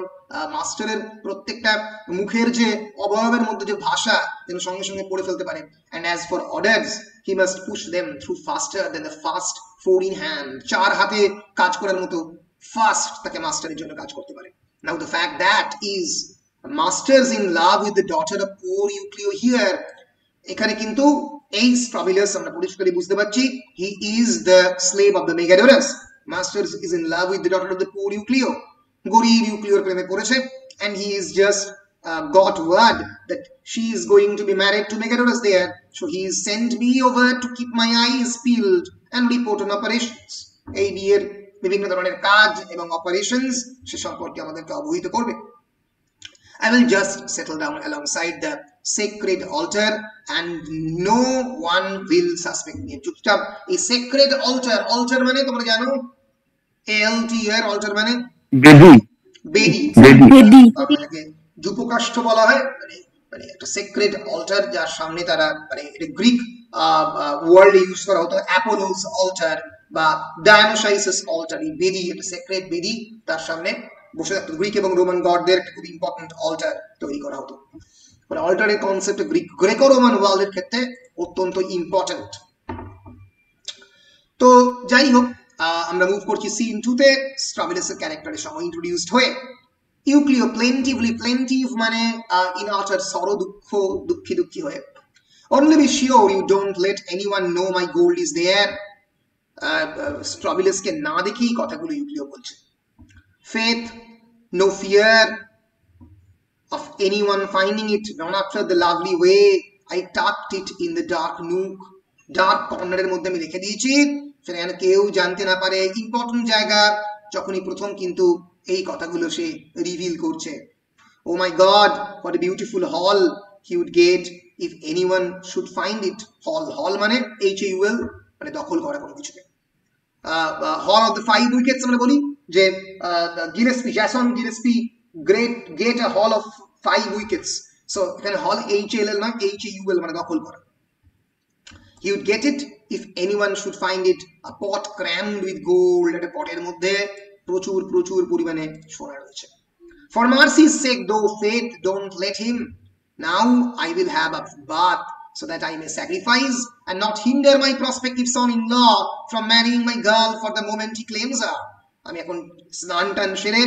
মাস্টারের প্রত্যেকটা মুখের যে অবয়বের মধ্যে যে ভাষা যেন সঙ্গে সঙ্গে পড়ে ফেলতে পারে। and as for orders, he must push them through faster than the fast 14 hand. চার হাতে কাজ করার মতো ফাস্ট তাকে মাস্টারের জন্য কাজ করতে পারে। now the fact that is master's in love with the daughter of poor Euclio here, এখানে কিন্তু এই স্ট্রাবিলাস আমরা পরিষ্কারই বুঝতে পারছি he is the slave of the Megadorus. Masters is in love with the daughter of the poor Euclio. গরিব ইউক্লিওর প্রেমে পড়েছে, and he is just got word that she is going to be married to Megadorus there, so he is sent me over to keep my eyes peeled and report on operations. এই বিয়ের বিভিন্ন ধরনের কাজ এবং operations সে সম্পর্কে আমাদেরকে অবহিত করবে। I will just settle down alongside the sacred altar and no one will suspect me. চুপচাপ এই sacred altar মানে তোমরা জানো ALTR altar মানে বেদি যুপকাষ্ঠ বলা হয়, মানে একটা sacred altar যার সামনে তারা, মানে এটা গ্রিক ওয়ার্ল্ডে ইউজ করা হতো অ্যাপোলোস altar বা ডায়োনিসাইসাস altar। এই বেদি, একটা sacred বেদি, তার সামনে বসে থাকতো। গ্রিক এবং রোমান গডদের একটা খুব ইম্পর্টেন্ট অল্টার তৈরি করা হতো। মানে অল্টারের কনসেপ্ট গ্রেকো রোমান ওয়ার্ল্ডের ক্ষেত্রে অত্যন্ত ইম্পর্টেন্ট। তো যাই হোক, আমরা মুভ করছি সিন 2 তে। স্ট্রাবিলাসের ক্যারেক্টারের সময় ইন্ট্রোডিউসড হয়ে ইউক্লিও প্লেন্টিভ মানে ইন আটার সরো, দুঃখী হয়ে only be sure you don't let anyone know my gold is there। স্ট্রাবিলাসকে না দেখেই কথাগুলো ইউক্লিও বলছে। faith, no fear of anyone finding it, not after the lovely way I tucked it in the dark nook, dark corner এর মধ্যে আমি রেখে দিয়েছি, সেখানে কেউ জানতে না পারে। ইম্পর্টেন্ট জায়গা, যখনই প্রথম কিন্তু এই কথাগুলো সে রিভিল করছে। oh my god, what a beautiful haul he would get if anyone should find it। hall মানে HAUL, মানে দখল করা কোনো কিছুকে। hall of the 5 wickets আমরা বলি যে Jason Gillespie get a haul of 5 wickets, so এখানে hall HAL নয় HAUL মানে দখল করা। he would get it if anyone should find it, a pot crammed with gold, একটা পটের মধ্যে প্রচুর পরিমাণে সোনা রয়েছে। for mercy's sake though faith don't let him, now I will have a bath so that I may sacrifice and not hinder my prospective son-in-law from marrying my girl for the moment he claims her। আমি এখন স্নান টান সেরে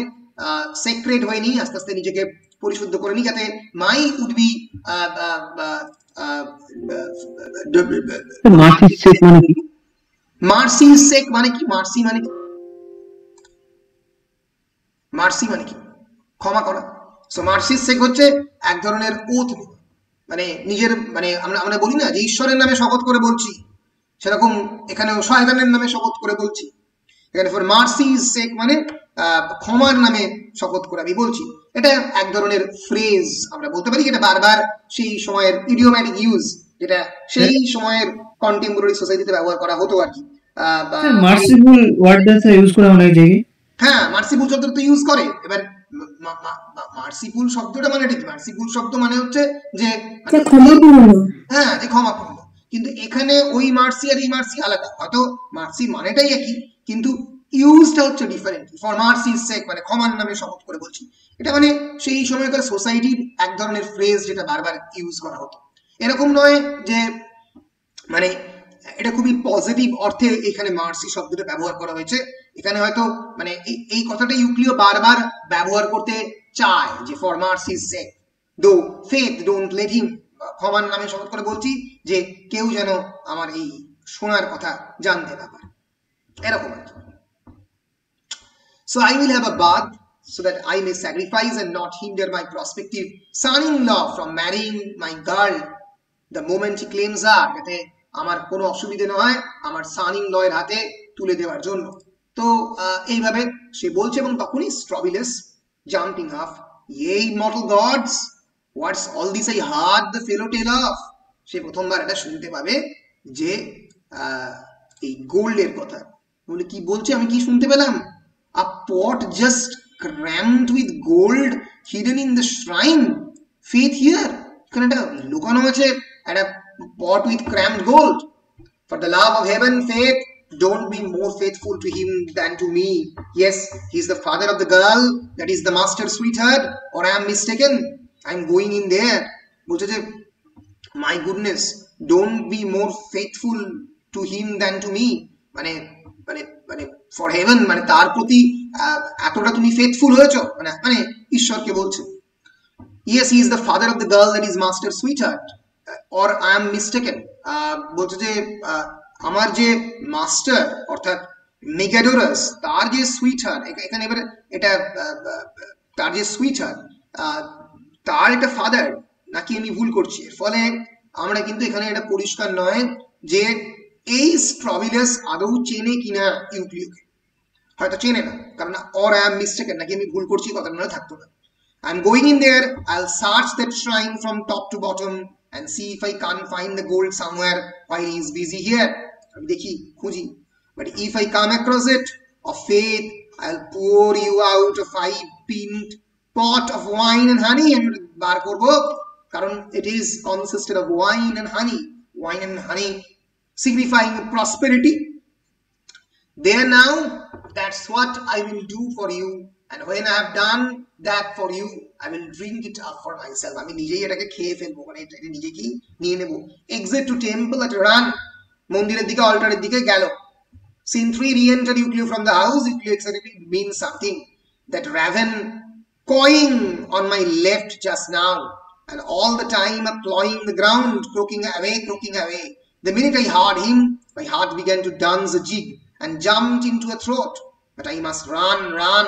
secret হয়ে নি, আস্তে আস্তে নিজেকে পরিশুদ্ধ করে নি, যাতে মাই উড বি মার্সি সেক মানে কি? মার্সি মানে কি? ক্ষমা করা। সো মার্সি সেক হচ্ছে এক ধরনের ওথ, মানে নিজের, মানে আমরা বলি না যে ঈশ্বরের নামে শপথ করে বলছি, সেরকম এখানেও শয়তানের নামে শপথ করে বলছি। এখানে ফর মার্সিজ সেক মানে ক্ষমার নামে শপথ করে আমি বলছি। এটা এক ধরনের ফ্রেজ আমরা বলতে পারি, এটা বারবার সেই সময়ের ইডিওম্যাটিক ইউজ, যেটা সেই সময়ের কন্টেম্পোরারি সোসাইটিতে ব্যবহার করা হতো আর কি। মার্সিফুল ওয়ার্ডটা ইউজ করা অনেক জায়গায়। হ্যাঁ, মার্সিফুল শব্দটা তো ইউজ করে। এবার মার্সিফুল শব্দটা মানে ঠিক, মার্সিফুল শব্দ মানে হচ্ছে যে ক্ষমাপূর্ণ, হ্যাঁ, যে ক্ষমাপূর্ণ। কিন্তু এখানে ওই মার্সি আর এই মার্সি আলাদা, হয়তো মার্সি মানেটাই একই কিন্তু ইউজটা হচ্ছে ডিফারেন্ট। ফর মার্সিজ সেক মানে ক্ষমার নামে শপথ করে বলছি, এটা মানে সেই সময়কার সোসাইটির এক ধরনের ফ্রেজ যেটা বারবার ইউজ করা হতো। এরকম নয় যে মানে এটা খুবই পজিটিভ অর্থে এখানে মার্সি শব্দটা ব্যবহার করা হয়েছে। এখানে হয়তো মানে এই কথাটা ইউক্লিও বারবার ব্যবহার করতে চায় যে ফর মার্সিজ সেক দো ফেথ ডোন্ট লেট হিম, ক্ষমার নামে শপথ করে বলছি যে কেউ যেন আমার এই শোনার কথা জানতে না পারে, এরকম আর কি। So I will have a bath so that I may sacrifice and not hinder my prospective son-in-law from marrying my girl the moment he claims her, যাতে আমার কোনো অসুবিধে না হয় আমার son-in-law এর হাতে তুলে দেওয়ার জন্য। তো এইভাবে সে বলছে, এবং তখনই স্ট্রাবিলাস জাম্পিং আপ, এই mortal gods, what's all this I heard the fellow tell of. সে প্রথমবার এটা শুনতে পাবে যে এই গোল্ডের কথা। বলে কি বলছে, আমি কি শুনতে পেলাম? A pot just crammed with gold hidden in the shrine. Faith here, এখানে একটা লুকানো আছে একটা pot with crammed gold. For the love of heaven, faith, don't be more faithful to him than to me. Yes, he is the father of the girl, that is the master sweetheart, or I am mistaken. I am going in there. বলছে যে my goodness, don't be more faithful to him than to me. মানে মানে মানে for heaven, মানে তার প্রতি এতটা তুমি faithful হয়েছো, মানে মানে ঈশ্বরকে বলছে। Yes, he is the father of the girl, that is master sweetheart, or I am mistaken. বলছে যে আমার যে মাস্টার অর্থাৎ মেগাডোরাস তার যে সুইটহার্ট, এখানে এবারে এটা তার যে সুইটহার্ট তার একটা ফাদার নাকি আমি ভুল করছি। এর ফলে আমরা কিন্তু এখানে এটা পরিষ্কার নয় যে এই স্ট্রবিলাস আদৌ চেনে কিনা ইউক্লিওকে, হয়তো চেনে না, কারণ অর আই এম মিস্টেকেন নাকি আমি ভুল করছি কথাটা মনে থাকতো না। I'm going in there, I'll search that shrine from top to bottom and see if I can't find the gold somewhere while he's busy here. আমি দেখি খুঁজি, but if I come across it of faith, I'll pour you out a 5-pint pot of wine and honey and বার করবো, কারণ it is consisted of wine and honey signifying prosperity. There now, that's what I will do for you, and when I have done that for you, I will drink it up for myself. আমি নিজেই এটাকে খেয়ে ফেলবো, মানে এটা নিজে কি নিয়ে নেব। Exit to temple at a run, মন্দিরের দিকে অল্টারের দিকে গেল। Scene 3, re-enter Euclio from the house. Euclio exactly means something, that raven cawing on my left just now, and all the time clawing the ground, croaking away. The minute I heard him, my heart began to dance a jig and jumped into a throat, but I must run.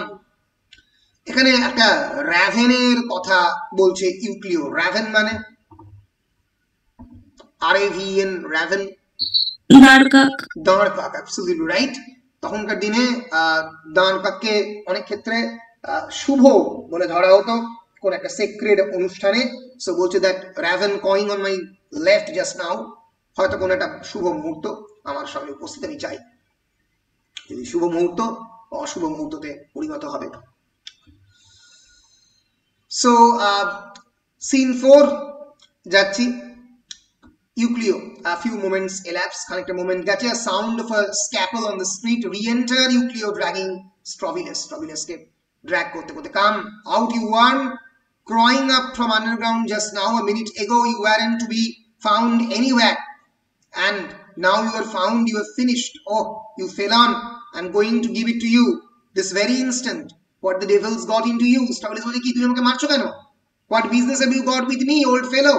এখানে একটা র্যাভেনের কথা বলছে ইউক্লিও। Raven মানে RAVEN, raven দাঁড় কাক, absolutely right. তখনকার দিনে দাঁড় কাককে অনেক ক্ষেত্রে শুভ বলে ধরা হতো কোন একটা সেক্রেড অনুষ্ঠানে। সো বলছে that raven cawing on my left just now, হয়তো কোন একটা শুভ মুহূর্ত আমার সামনে উপস্থিত আমি চাই, যদি শুভ মুহূর্ত অশুভ মুহূর্ততে পরিণত হবে। So scene 4 যাচ্ছি। Euclio, a few moments elapse, খানিকটা moment গেছে, a sound of a scalpel on the street, re-enter Euclio dragging Strobilus K drag করতে করতে, come out you one, crawling up from underground just now, a minute ago you weren't to be found anywhere, and now you are found, you are finished, oh you fell on, I'm going to give it to you this very instant. What the devil's got into you? Strobilus বলছে কি তুমি আমাকে মারছো কেন? What business have you got with me, old fellow?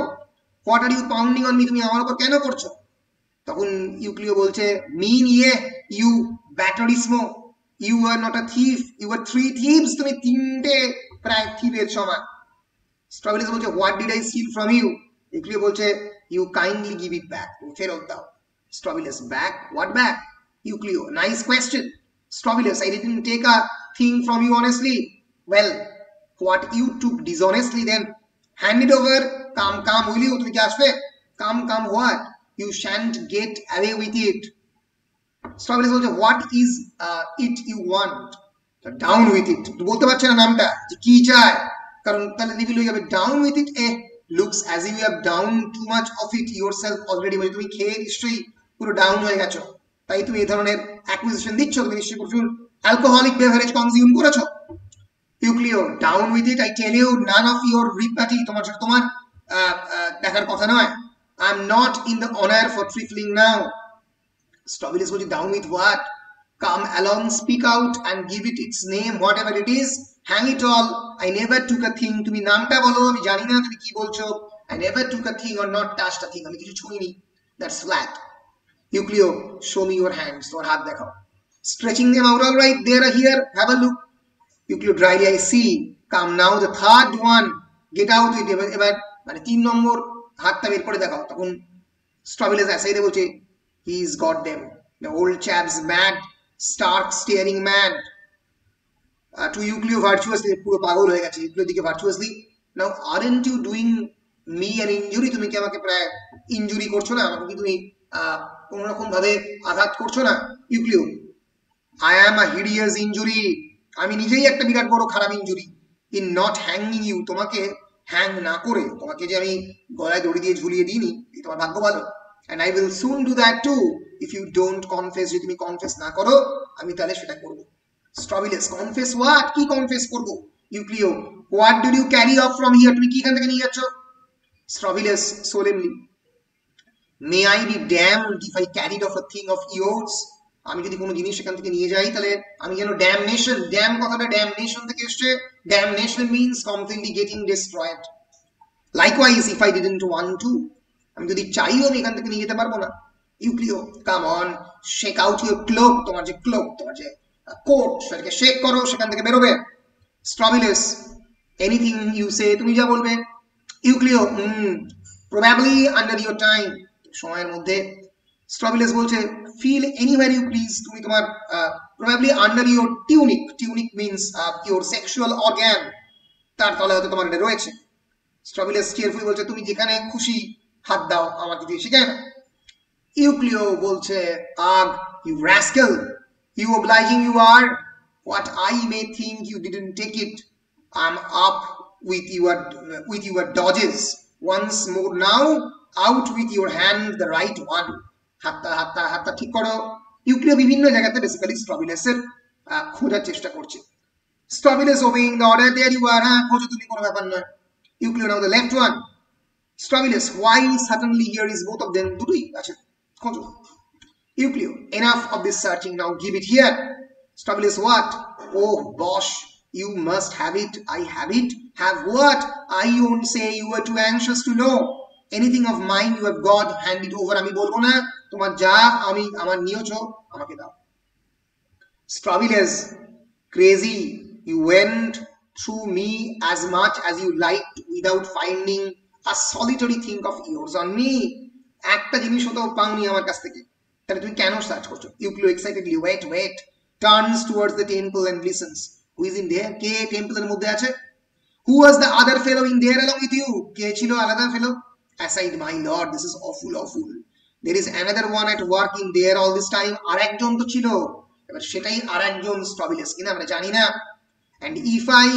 What are you pounding on me? তুমি আমার উপর কেন করছো? তখন ইউক্লিও বলছে mean ye, you batterismo, you were not a thief, you were 3 thieves, তুমি তিনটে প্রায় থিপের সমান। Strobilus বলছে what did I steal from you? ইউক্লিও বলছে you kindly give it back, তুমি ফেরত দাও। Strobilus, back? What back? Euclio, nice question. Strobilus, I didn't take a thing from you honestly. Well, what you took dishonestly then, hand it over. Come, will you? তুমি কি আসবে? Come, what? You shan't get away with it. Strobilus বলছে what is it you want? Down with it. তুমি বলতে পারছ না নামটা যে কি চায়, কারণ তাহলে রিভিল হয়ে যাবে। Down with it, looks as if you have down too much of it yourself already, মানে তুমি খেয়ে নিশ্চয়ই পুরো ডাউন হয়ে গেছো, তাই তুমি এই ধরনের অ্যাকুইজিশন দিচ্ছ, তুমি নিশ্চয়ই প্রচুর অ্যালকোহলিক বেভারেজ কনজিউম করেছো। Euclio, down with it, I tell you, none of your repartee, তোমার দেখার কথা নয়। I'm not in the honor for trifling now. Strobilus বলছে down with what? Come along, speak out and give it its name, whatever it is. Hang it all, I never took a thing. তুমি নামটা বলো, আমি জানি না তুমি কি বলছো। I never took a thing or not touched a thing, আমি কিছু ছুঁইনি। That's flat. Euclio, show me your hands, তোমার হাত দেখাও। Stretching them out, all right, there are here, have a look. Euclio, dryly, I see. Come now, the third one, get out with it. এবার মানে 3 নম্বর হাতটা বের করে দেখাও। তখন Strobilus অ্যাসাইডে বলছে he's got them, the old chap's mad, stark staring mad. To Euclio virtuously, পুরো পাগল হয়ে গেছে Euclio দিকে virtuously. Now aren't you doing me an injury? তুমি কি আমাকে প্রায় ইনজুরি করছো না, আমাকে কি তুমি কোন রকম ভাবে আঘাত করছো না? Euclio, I am a hideous injury, আমি নিজেই একটা বিরাট বড় খারাপ injury in not hanging you, তোমাকে হ্যাং না করে, তোমাকে যে আমি গলায় দড়ি দিয়ে ঝুলিয়ে দিইনি, এই তোমার ভাগ্য ভালো। And I will soon do that too if you don't confess, যদি তুমি কনফেস না করো আমি তাহলে সেটা করবো। Strobilus, confess what? কি কনফেস করবো? Euclio, what did you carry off from here, তুমি কি এখান থেকে নিয়ে যাচ্ছ? Strobilus solemnly, may I be damned if I carried off a thing of yours, আমি যদি কোনো জিনিস সেখান থেকে নিয়ে যাই তাহলে আমি যেন ড্যামনেশন, ড্যাম কথাটা ড্যামনেশন থেকে এসছে, damnation means completely getting destroyed. Likewise if I didn't want to, আমি যদি চাইও আমি এখান থেকে নিয়ে যেতে পারবো না। Euclio, come on, shake out your cloak, তোমার যে ক্লোক, তোমার যে কোট, সেটাকে শেক করো, সেখান থেকে বেরোবে। স্ট্রবিলাস, এনিথিং ইউ সে, তুমি যা বলবে। ইউক্লিও, প্রবাবলি আন্ডার ইউর টাইম, সময়ের মধ্যে। স্ট্রবিলাস বলছে ফিল এনিওয়্যার ইউ প্লিজ, তুমি তোমার probably under your tunic, tunic means your sexual organ, তার তলে হয়তো তোমার এটা রয়েছে। স্ট্রবিলাস চিয়ারফুলি বলছে তুমি যেখানে খুশি হাত দাও, আমার যদি শেখায় না। ইউক্লিও বলছে আগ, you rascal, you obliging you are, what I may think you didn't take it, I'm up with your dodges once more now, out with your hand, the right one, হাতটা হাতটা হাতটা ঠিক করো। ইউক্লিও বিভিন্ন জায়গাতে বেসিক্যালি স্ট্রবিলাসের খোঁজার চেষ্টা করছে। স্ট্রবিলাস obeying the order, there you are, হ্যাঁ খোঁজো তুমি, কোনো ব্যাপার নয়। ইউক্লিও, now the left one। স্ট্রবিলাস, why suddenly here is both of them, দুটোই আছে, খোঁজো। Euclid, enough of this searching, now give it here. Stobulus, what? Oh bosh, you must have it, I have it. Have what? I won't say, you were too anxious to know. Anything of mine you have got, hand it over, আমি বলবো না, তোমার যা আমি আমার নিয়েছো আমাকে দাও। Stobulus, crazy, you went through me as much as you liked without finding a solitary thing of yours on me. একটা জিনিসও তো পাওনি আমার কাছ থেকে, তাহলে তুমি কেন সার্চ করছো? Euclio excitedly, wait wait, turns towards the temple and listens, who is in there, কে টেম্পলের মধ্যে আছে? Who was the other fellow in there along with you, কে ছিল আলাদা ফেলো? Aside my lord, this is awful awful, there is another one at work in there all this time, আর একজন তো ছিল, এবার সেটাই আর একজন স্ট্রবিলাস কিনা আমরা জানি না। And if I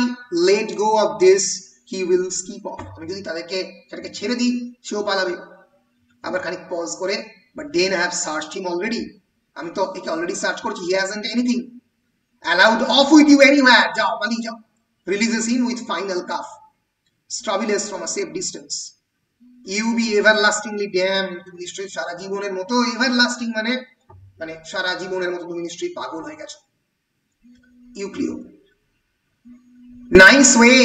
let go of this he will skip of, আমি যদি তাদেরকে সেটাকে ছেড়ে দিই সেও পালাবে। আবার খানিক পজ করে, but then I have searched him already, আমি তো একে অলরেডি সার্চ করছি, he hasn't anything, allowed off with you anywhere, যাও পালিয়ে যাও। Releases him with final cuff. Stobulus from a safe distance, you be everlastingly damned, তুমি নিশ্চয়ই সারা জীবনের মতো, everlasting মানে মানে সারা জীবনের মতো তুমি নিশ্চয়ই পাগল হয়ে গেছো। Euclio, nice way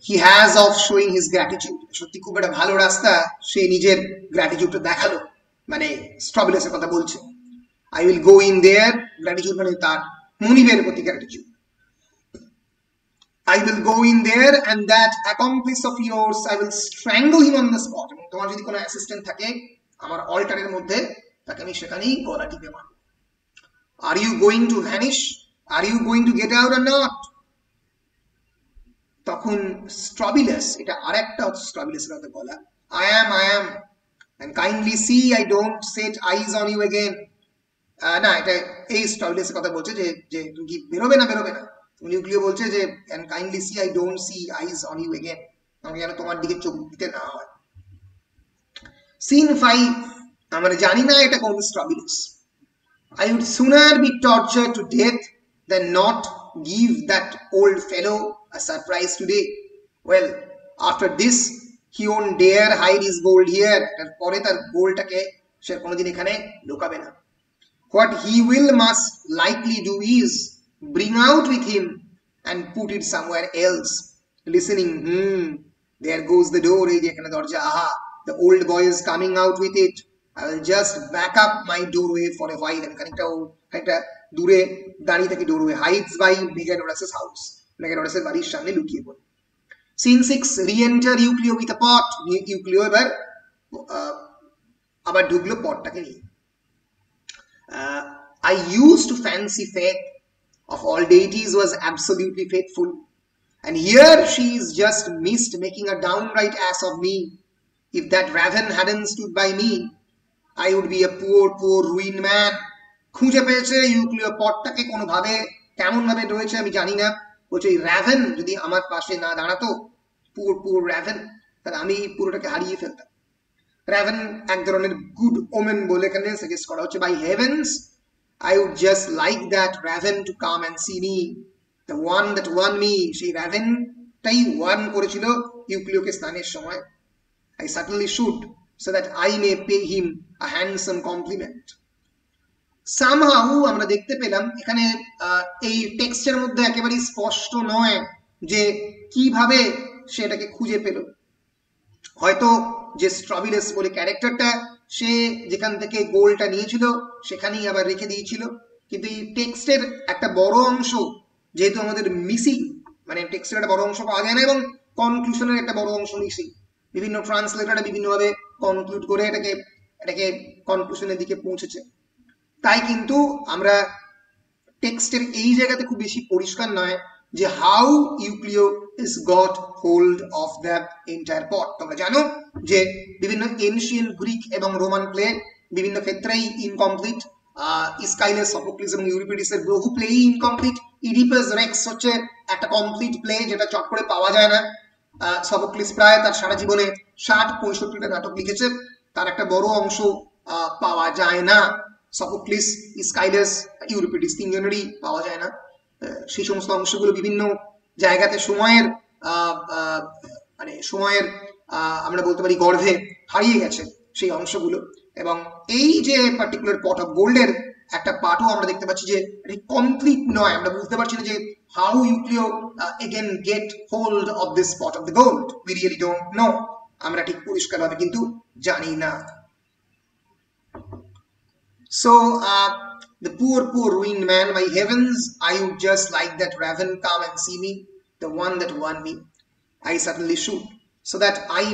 he has of showing his gratitude, সত্যি খুব একটা ভালো রাস্তা সে নিজের গ্র্যাটিটিউডটা দেখালো, মানে স্ট্রবিলাসের কথা বলছে। I will go in their, gratitude মানে তার মুনিবের প্রতি gratitude. I will go in there and that accomplice of yours, I will strangle him on the spot, এবং তোমার যদি কোনো অ্যাসিস্ট্যান্ট থাকে আমার অল্টারের মধ্যে, তাকে আমি সেখানেই গলা টিপে মারব। Are you going to vanish? Are you going to get out or not? তখন স্ট্রবিলাস, এটা আরেকটা হচ্ছে স্ট্রবিলাসের মধ্যে বলা, I am and kindly see I don't set eyes on you again, না এটা এই স্ট্রবিলাসের কথা বলছে যে যে তুমি কি বেরোবে না বেরোবে না। ইউক্লিও বলছে যে and kindly see I don't see eyes on you again, আমাকে যেন তোমার দিকে চোখ দিতে না হয়। সিন 5, আমরা জানি না এটা কোন স্ট্রবিলাস। I would sooner be tortured to death than not give that old fellow a surprise today. Well, after this he won't dare hide his gold here, তারপরে তার গোল্ডটাকে সে কোনোদিন এখানে লুকাবে না। What he will must likely do is bring out with him and put it somewhere else. Listening, there goes the door, এই যে এখানে দরজা, aha, the old boy is coming out with it. I will just back up my doorway for a while, and খানিকটা দূরে দাঁড়িয়ে থাকি doorway, hides by Megadorus's house, Megadorus's বাড়ির সামনে লুকিয়ে পড়ে। Scene 6, re-enter Euclio with a pot. Euclio এবার আবার ঢুকলো পটটাকে নিয়ে। I used to fancy faith of all deities was absolutely faithful, and here she is just missed making a downright ass of me. If that raven hadn't stood by me, I would be a poor ruined man. খুঁজে পেয়েছে ইউক্লিও পটটাকে কোনোভাবে কেমন ভাবে রয়েছে আমি জানি না। বলছে এই র্যাভেন যদি আমার পাশে না দাঁড়াতো, পুর র্যাভেন, তাহলে আমি পুরোটাকে হারিয়ে ফেলতাম। র্যাভেন এক ধরনের গুড ওমেন বলে এখানে সাজেস্ট করা হচ্ছে। By heavens, I would just like that Raven to come and see me. The one that won me, সেই Raven টাই ওয়ান করেছিল ইউক্লিওকে স্নানের সময়। I certainly should, so that I may pay him a handsome compliment. Somehow আমরা দেখতে পেলাম এখানে এই টেক্সটের মধ্যে একেবারে স্পষ্ট নয় যে কিভাবে সেটাকে খুঁজে পেল। হয়তো যে স্ট্রবিলাস বলে ক্যারেক্টারটা, সে যেখান থেকে গোলটা নিয়েছিল সেখানেই আবার রেখে দিয়েছিল। কিন্তু এই টেক্সটের একটা বড় অংশ যেহেতু আমাদের মিসিং, মানে টেক্সটের একটা বড় অংশ পাওয়া যায় না এবং কনক্লুশনের একটা বড় অংশ মিসিং, বিভিন্ন ট্রান্সলেটাররা বিভিন্নভাবে কনক্লুড করে এটাকে কনক্লুশনের দিকে পৌঁছেছে। তাই কিন্তু আমরা টেক্সটের এই জায়গাতে খুব বেশি পরিষ্কার নয় যে how Euclio is got hold of the entire pot. তোমরা জানো যে বিভিন্ন এনশিয়েন্ট গ্রিক এবং রোমান প্লে বিভিন্ন ক্ষেত্রেই ইনকমপ্লিট। স্কাইলাস, সফোক্লিস এবং ইউরিপিডিসের বহু প্লেই ইনকমপ্লিট। ইডিপাস রেক্স হচ্ছে একটা কমপ্লিট প্লে যেটা চট করে পাওয়া যায় না। সফোক্লিস প্রায় তার সারা জীবনে 60-65টা নাটক লিখেছে, তার একটা বড় অংশ পাওয়া যায় না। সফোক্লিস, স্কাইলাস, ইউরিপিডিস তিনজনেরই পাওয়া যায় না। সেই সমস্ত অংশগুলো বিভিন্ন জায়গাতে সময়ের আমরা বলতে পারি গর্ভে হারিয়ে গেছে সেই অংশগুলো। এবং এই যে পার্টিকুলার পট অফ গোল্ডের একটা পার্টও আমরা দেখতে পাচ্ছি যে কমপ্লিট নয়। আমরা বুঝতে পারছি না যে how Euclio again get hold of this pot of the gold. We really don't know, আমরা ঠিক পরিষ্কারভাবে কিন্তু জানি না। So the poor ruined man, by heavens, I would just like that Raven come and see me, the one that won me. I certainly should, so that I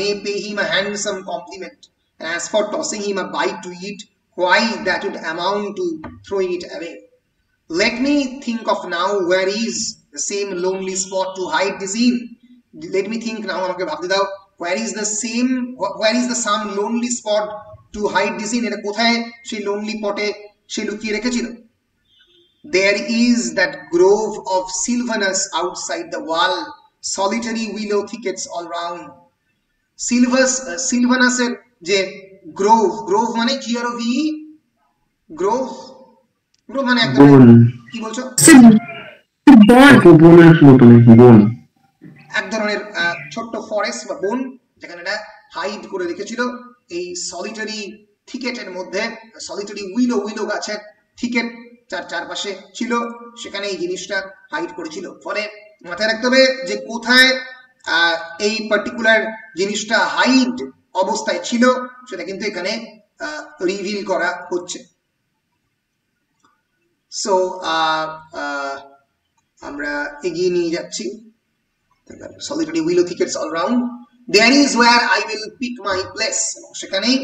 may pay him a handsome compliment. And as for tossing him a bite to eat, why, that would amount to throwing it away. Let me think of now where is the same lonely spot to hide this in. Let me think now, আমাকে ভাবতে দাও, where is the some lonely spot to hide this in. এটা কোথায় সেই lonely পটে সে লুকিয়ে রেখেছিল? There is that grove of sylvanus outside the wall, solitary willow thickets all round. সিলভানাসের যে গ্রোভ মানে GROV, গ্রোভ মানে একদম কি বলছো, এক ধরনের ছোট্ট ফরেস্ট বা বন যেখানে এটা হাইড করে রেখেছিল এই সলিটারি থিকেটের মধ্যে। সলিটারি উইলো গাছের থিকেট চারপাশে ছিল, সেখানে এই জিনিসটা হাইড করেছিল। ফলে মাথায় রাখতে হবে যে কোথায় এই পার্টিকুলার জিনিসটা হাইড অবস্থায় ছিল সেটা কিন্তু এখানে রিভিল করা হচ্ছে। সো আমরা এগিয়ে নিয়ে যাচ্ছি। Solitary willow thickets all round. There is where I will pick my place. সেখানেই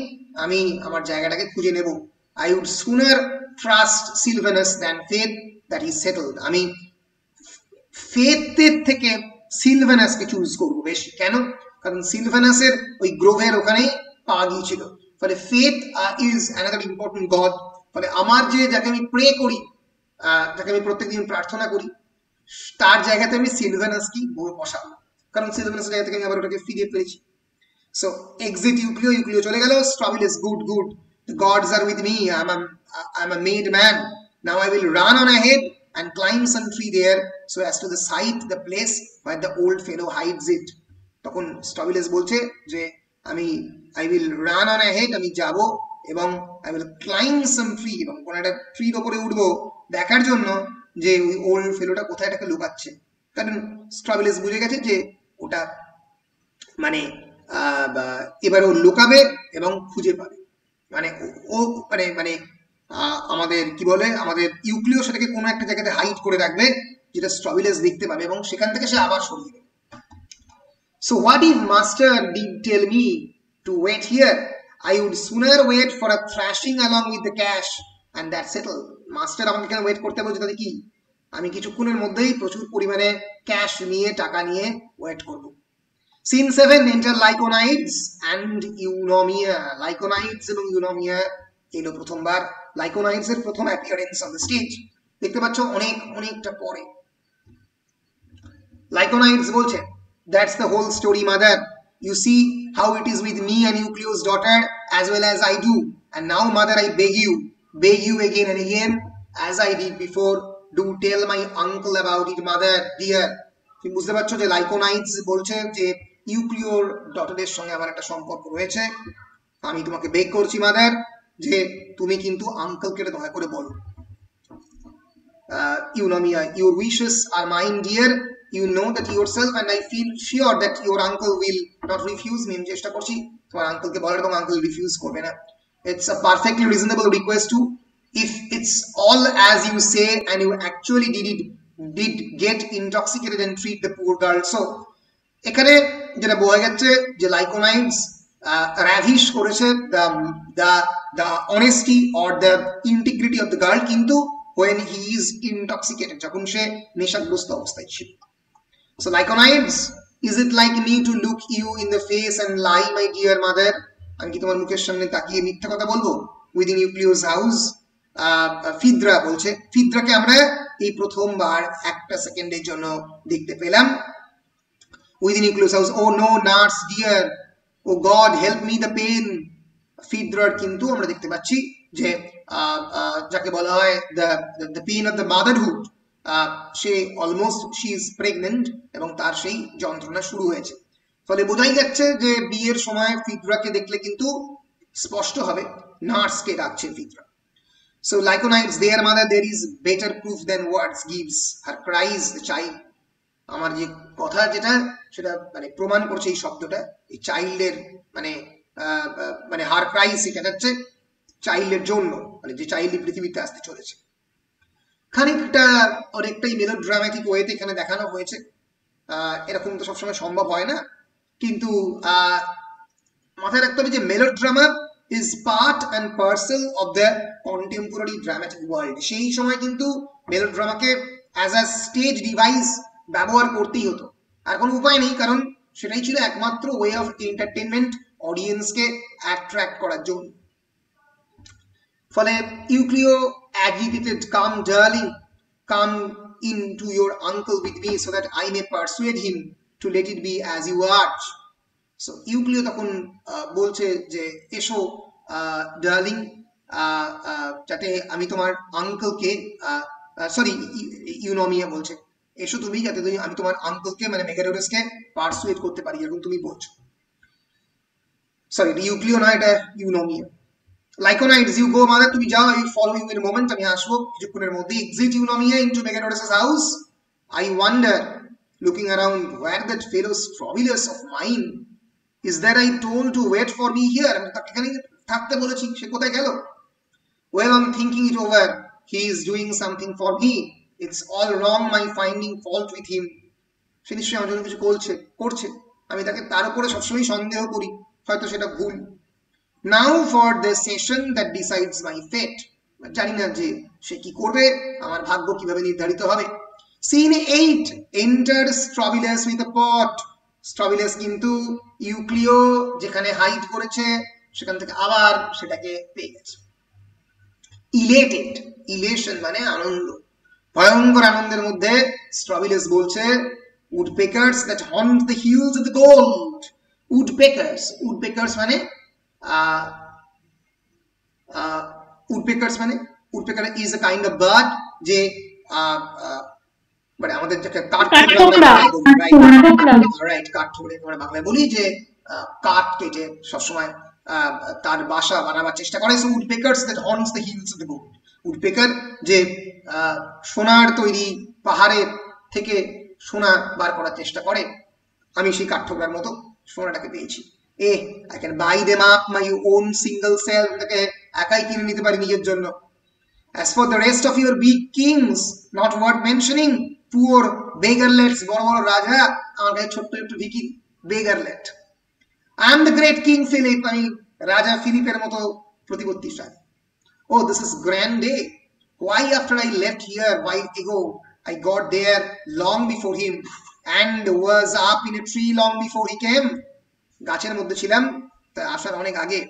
আমি আমার জায়গাটাকে খুঁজে নেব। I would sooner trust Sylvanus than faith that is settled. আমি ফেথের থেকে সিলভানাসকে চুজ করব বেশি। কেন? কারণ সিলভানাসের ওই গ্রোভের ওখানেই পাওয়া গিয়েছিল। ফলে faith is another important god. ফলে আমার যাকে আমি প্রে করি, যাকে আমি প্রত্যেকদিন প্রার্থনা করি, তার জায়গাতে আমি সিলভানাসকে বসাবো, কারণ সিলভানাসের জায়গা থেকে আমি আবার ওটাকে ফিরিয়ে পেয়েছি। সো এক্সিট ইউক্লিও চলে গেল। স্ট্রবিলাস, good, the gods are with me, I'm a made man, now I will run on ahead and climb some tree there so as to sight the place where the old fellow hides it. তখন স্ট্রবিলাস বলছে যে I will run on ahead, আমি যাব এবং I will climb some tree, এবং কোন একটা ট্রির উপরে উঠবো দেখার জন্য যে ওই ওল্ড ফেলোটা কোথায় এটাকে লুকাচ্ছে। কারণ স্ট্রবিলাস বুঝে গেছে যে ওটা মানে এবার ও লুকাবে এবং খুঁজে পাবে। মানে ও মানে আমাদের কি বলে, আমাদের ইউক্লিও সেটাকে কোনো একটা জায়গাতে হাইড করে রাখবে যেটা স্ট্রবিলাস দেখতে পাবে এবং সেখান থেকে সে আবার সরিয়ে দেবে। So what if master did tell me to wait here? I would sooner wait for a thrashing along with the cash and that settled. Master আমাকে কেন ওয়েট করতে বলছে, তাহলে কি আমি কিছুক্ষণের মধ্যেই প্রচুর পরিমাণে ক্যাশ নিয়ে, টাকা নিয়ে ওয়েট করব। Scene 7, enter Lyconides and Eunomia. Lyconides এবং ইউনোমিয়া এলো প্রথমবার। Lyconides এর প্রথম অ্যাপিয়ারেন্স অন দ্য স্টেজ। দেখতে পাচ্ছ অনেকটা পরে। লাইকোনাইডস বলছে that's the whole story, mother. You see how it is with me and Eucleo's daughter as well as I do. And now, mother, I beg you again and again, as I did before, do tell my uncle about it, mother dear. তুমি বুঝতে পারছো যে লাইকোনাইডস বলছে যে ইউক্লিওর ডটারের সঙ্গে আমার একটা সম্পর্ক রয়েছে, আমি তোমাকে বেগ করছি মাদার যে তুমি কিন্তু আঙ্কেলকে দয়া করে বলো। Eunomia, your wishes are mine, dear. You know that yourself, and I feel sure that your uncle will not refuse me. আমি চেষ্টা করছি তোমার আঙ্কেলকে বলার এবং আঙ্কেল রিফিউজ করবে না। It's a perfectly reasonable request too. If it's all as you say and you actually did get intoxicated and treat the poor girl so, এখানে যেটা বোঝা যাচ্ছে যে লাইকোনাইডস রাভিশ করেছে the honesty or the integrity of the girl, কিন্তু when he is intoxicated, যখন সে নেশাগ্রস্ত অবস্থায় ছিল। So Lyconides, is it like me to look you in the face and lie, my dear mother? আমি কি তোমার মুখের সামনে তাকিয়ে মিথ্যা কথা বলবো? Within Eucleo's house, ফিদ্রা বলছে, ফিদ্রাকে আমরা এই প্রথমবার একটা সেকেন্ডের জন্য দেখতে পেলাম। Within Eucleo's house, oh no, nurse dear, oh God, help me the pain. ফিদ্রার কিন্তু আমরা দেখতে পাচ্ছি যে যাকে বলা হয় the pain of the motherhood, say almost she is pregnant এবং তার সেই যন্ত্রণা শুরু হয়েছে। ফলে বোঝাই যাচ্ছে যে বিয়ের সময় ফিদ্রাকে দেখলে কিন্তু স্পষ্ট হবে নার্সকে ডাকছে ফিদ্রা। So Lyconides, dear mother, there is better proof than words gives. Her cries the child. আমার যে কথা যেটা সেটা মানে প্রমাণ করছে এই শব্দটা, এই চাইল্ডের মানে হার ক্রাইস, এটা হচ্ছে চাইল্ডের জন্য, মানে যে চাইল্ড পৃথিবীতে আসতে চলেছে। খানিকটা অনেকটাই মেলোড্রামাটিক ওয়েতে এখানে দেখানো হয়েছে। এরকম তো সবসময় সম্ভব হয় না, কিন্তু মাথায় রাখতে হবে যে melodrama is part and parcel of the contemporary dramatic world. সেই সময় কিন্তু মেলোড্রামাকে অ্যাজ আ স্টেজ ডিভাইস ব্যবহার করতেই হতো, আর কোনো উপায় নেই, কারণ সেটাই ছিল একমাত্র ওয়ে অফ এন্টারটেনমেন্ট অডিয়েন্সকে অ্যাট্রাক্ট করার জন্য। ফলে ইউক্লিও agitated, come darling, come in to your uncle with me so that I may persuade him to let it be as you urge. So ইউক্লিও তখন বলছে যে এসো ডার্লিং, যাতে আমি তোমার আঙ্কেলকে, সরি ইউনোমিয়া বলছে এসো তুমি, যাতে আমি তোমার আঙ্কেলকে মানে মেগাডোরাসকে পারসুয়েট করতে পারি, যেরকম তুমি বলছো। সরি, ইউক্লিও নয়, এটা ইউনোমিয়া। Lyconides, you go, mother, তুমি যাও, I will follow you in a moment, আমি আসবো কিছুক্ষণের মধ্যে। Exit Eunomia into Megadorus' house. I wonder, looking around, where that fellow Strobylus of mine is, that I told to wait for me here, আমি তাকে এখানে থাকতে বলেছি, সে কোথায় গেল? Well, I'm thinking it over, he is doing something for me, it's all wrong my finding fault with him. সে নিশ্চয়ই আমার জন্য কিছু করছে, আমি তাকে তার উপরে সবসময় সন্দেহ করি, হয়তো সেটা ভুল। Now for the session that decides my fate, জানি না যে সে কি করবে, আমার ভাগ্য কিভাবে নির্ধারিত হবে। Scene 8, enter Strobylus with a pot. Strobylus কিন্তু ইউক্লিও যেখানে হাইড করেছে সেখান থেকে আবার সেটাকে পেয়ে গেছে। Elated, elation মানে আনন্দ, ভয়ঙ্কর আনন্দের মধ্যে Strobylus বলছে, woodpeckers that haunt the hills of the gold. Woodpeckers মানে woodpecker is a kind of bird যে মানে আমাদের যাকে কাঠঠোকরা আমরা বাংলায় বলি, যে কাঠ কেটে সবসময় তার বাসা বানাবার চেষ্টা করে। So woodpeckers that haunts the hills of the gold. woodpecker যে সোনার তৈরি পাহাড়ের থেকে সোনা বার করার চেষ্টা করে, আমি সেই কাঠঠোকরার মতো সোনাটাকে পেয়েছি। I can buy them up my own single self, এটাকে একাই কিনে নিতে পারি নিজের জন্য। As for the rest of your big kings, not worth mentioning, poor beggarlets, বড় বড় রাজা, আমার কাছে ছোট্ট একটু Vicky beggarlet. I am the great King Philip, আমি রাজা ফিলিপের মতো প্রতিপত্তিশালী। Oh, this is grand day. Why after I left here a while ago, I got there long before him and was up in a tree long before he came. গাছের মধ্যে ছিলাম তা আসার অনেক আগে,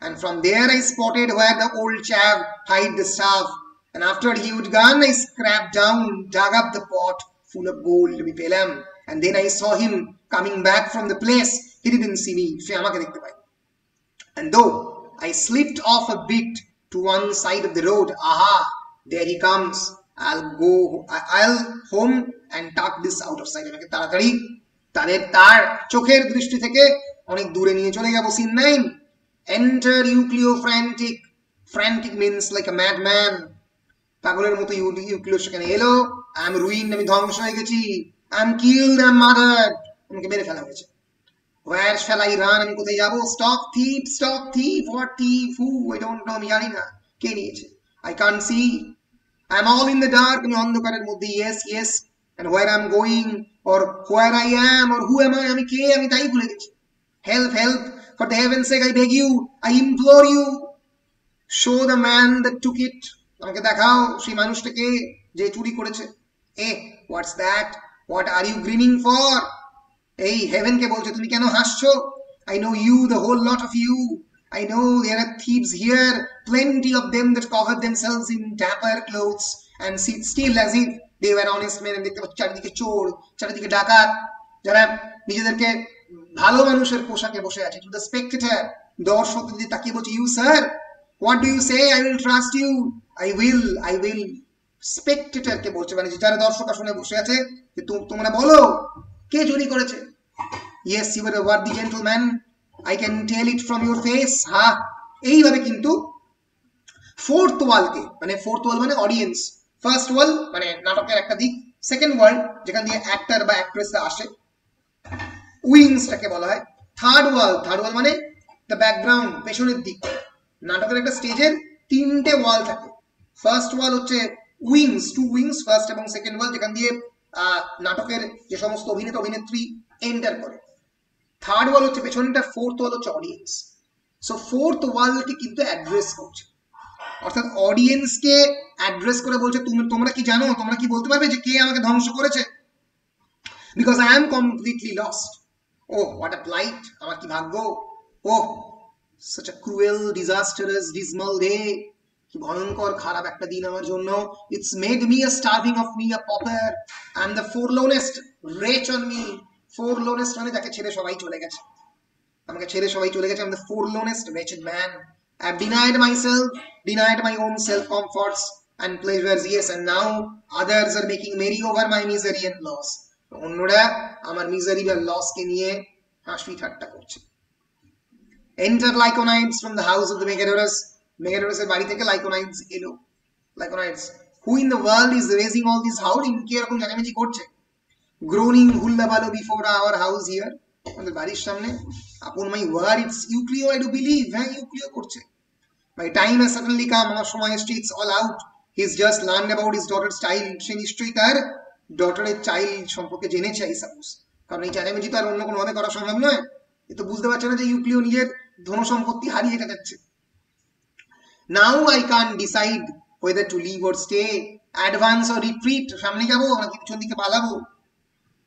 and from there I spotted where the old chap hid the staff. And after he would gone, I scrapped down, dug up the pot full of gold, আমি পেলাম, and then I saw him coming back from the place. He didn't see me, সে আমাকে দেখতে পায়. And though I slipped off a bit to one side of the road, aha, there he comes. I'll home and tuck this out of sight. আমাকে তাড়াতাড়ি তার চোখের দৃষ্টি থেকে অনেক দূরে নিয়ে চলে যাব. Scene 9. Enter Euclio frantic. Frantic means like a madman. পাগলের মতো ইউক্লিও সেখানে এলো. I am ruined, আমি ধ্বংস হয়ে গেছি. I am killed, I am murdered. আমাকে মেরে ফেলা হয়েছে. Where shall I run? আমি কোথায় যাব? Stop thief, stop thief. What thief? Who? I don't know, আমি জানি না কে নিয়েছে. I can't see. I am all in the dark, আমি অন্ধকারের মধ্যে. Yes, yes. And where I am going, or where I am, or who am I? আমি কে? আমি তাই ভুলে গেছি. Help, help. For the heaven's sake, I beg you, I implore you. Show the man that took it. আমাকে দেখাও সেই মানুষটাকে যে চুরি করেছে. What's that? What are you grinning for? এই হেভেন কে বলছে তুমি কেন হাসছো? I know you, the whole lot of you. I know there are thieves here, plenty of them that cover themselves in dapper clothes and sit still as if they were honest men. দেখতে পাচ্ছি চারিদিকে চোর, চারিদিকে ডাকাত, যারা নিজেদেরকে ভালো মানুষের পোশাকে বসে আছে. To the spectator, দর্শকদের দিকে তাকিয়ে বলছে, you sir, what do you say? I will trust you. I will. Spectator কে বলছে, মানে যারা দর্শক আসলে বসে আছে, যে তোমরা বলো কে চুরি করেছে. Yes, you were a worthy gentleman. I can tell it from your face. হ্যাঁ, এইভাবে কিন্তু ফোর্থ ওয়ালকে, মানে ফোর্থ ওয়াল মানে অডিয়েন্স, ফার্স্ট ওয়াল মানে নাটকের একটা দিক, সেকেন্ড ওয়াল যেখান দিয়ে অ্যাক্টর বা অ্যাক্ট্রেসরা আসে, উইংসটাকে বলা হয়. থার্ড ওয়াল মানে দ্য ব্যাকগ্রাউন্ড, পেছনের দিক. নাটকের একটা স্টেজের তিনটে ওয়াল থাকে. ফার্স্ট ওয়াল হচ্ছে উইংস, টু উইংস, ফার্স্ট এবং সেকেন্ড ওয়াল, যেখান দিয়ে নাটকের যে সমস্ত অভিনেতা অভিনেত্রী এন্টার করে. থার্ড ওয়াল হচ্ছে পেছনটা, ফোর্থ ওয়াল হচ্ছে অডিয়েন্স. সো ফোর্থ ওয়ালকে কিন্তু অ্যাড্রেস করছে, অর্থাৎ অডিয়েন্সকে অ্যাড্রেস করে বলছে তোমরা কি জানো, তোমরা কি বলতে পারবে যে কে আমাকে ধ্বংস করেছে? Because I am completely lost. Oh, what a plight! আমার কি ভাগ্য! Oh, such a cruel, disastrous, dismal day. কি ভয়ঙ্কর খারাপ একটা দিন আমার জন্য. It's made me a starving of me, a pauper. I'm the forlornest wretch on me. Forlornest মানে যাকে ছেড়ে সবাই চলে গেছে, আমাকে ছেড়ে সবাই চলে গেছে. I'm the forlornest wretched man. I've denied myself, denied my own self comforts and pleasures. Yes, and now others are making merry over my misery and loss. অন্যরা আমার মিজারি বা লসকে নিয়ে হাসি ঠাট্টা করছে. Enter Lyconides from the house of the Megadorus. Megadorus এর বাড়ি থেকে Lyconides এলো. Lyconides, who in the world is raising all this howling? কে এরকম জানামেজি করছে? Groaning hullabalo before our house here. আমাদের বাড়ির সামনে. Upon my word, it's Euclio, I do believe. হ্যাঁ, Euclio করছে. My time has suddenly come. আমার সময় এসছে. It's all out. He's just learned about his daughter's child. সে নিশ্চয়ই তার ডটারের চাইল্ড সম্পর্কে জেনেছে, আই সাপোজ. কারণ এই চাচামেজি তো আর অন্য কোনোভাবে করা সম্ভব নয়. এ তো বুঝতে পারছে না যে ইউক্লিও নিজের ধন সম্পত্তি হারিয়ে যাচ্ছে. Now I can't decide whether to leave or stay, advance or retreat. সামনে যাবো নাকি পিছন দিকে পালাবো,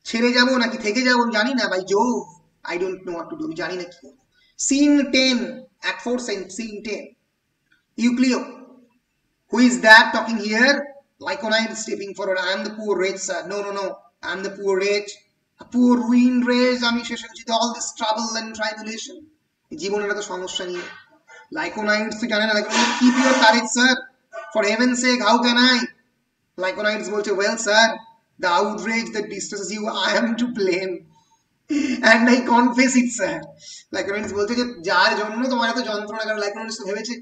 ছেড়ে যাবো নাকি থেকে যাবো, জানি না. By Jove, I don't know what to do. জানি না কি করবো. Scene 10, Act 4, Scene 10. Euclio, who is that talking here? Lyconides stepping forward. I am the poor wretch, sir. No. I am the poor wretch, a poor ruined wretch. আমি শেষে গেছি all this trouble and tribulation. জীবনের এত সমস্যা নিয়ে. Lyconides তুই জানেন না. Lyconides, keep your courage, sir. For heaven's sake, how can I? Lyconides বলছে, well, sir, the outrage that distresses you, I am to blame. And I confess it, sir. Lyconides বলছে যে যার জন্য তোমার এত যন্ত্রণা, কারণ Lyconides তো ভেবেছে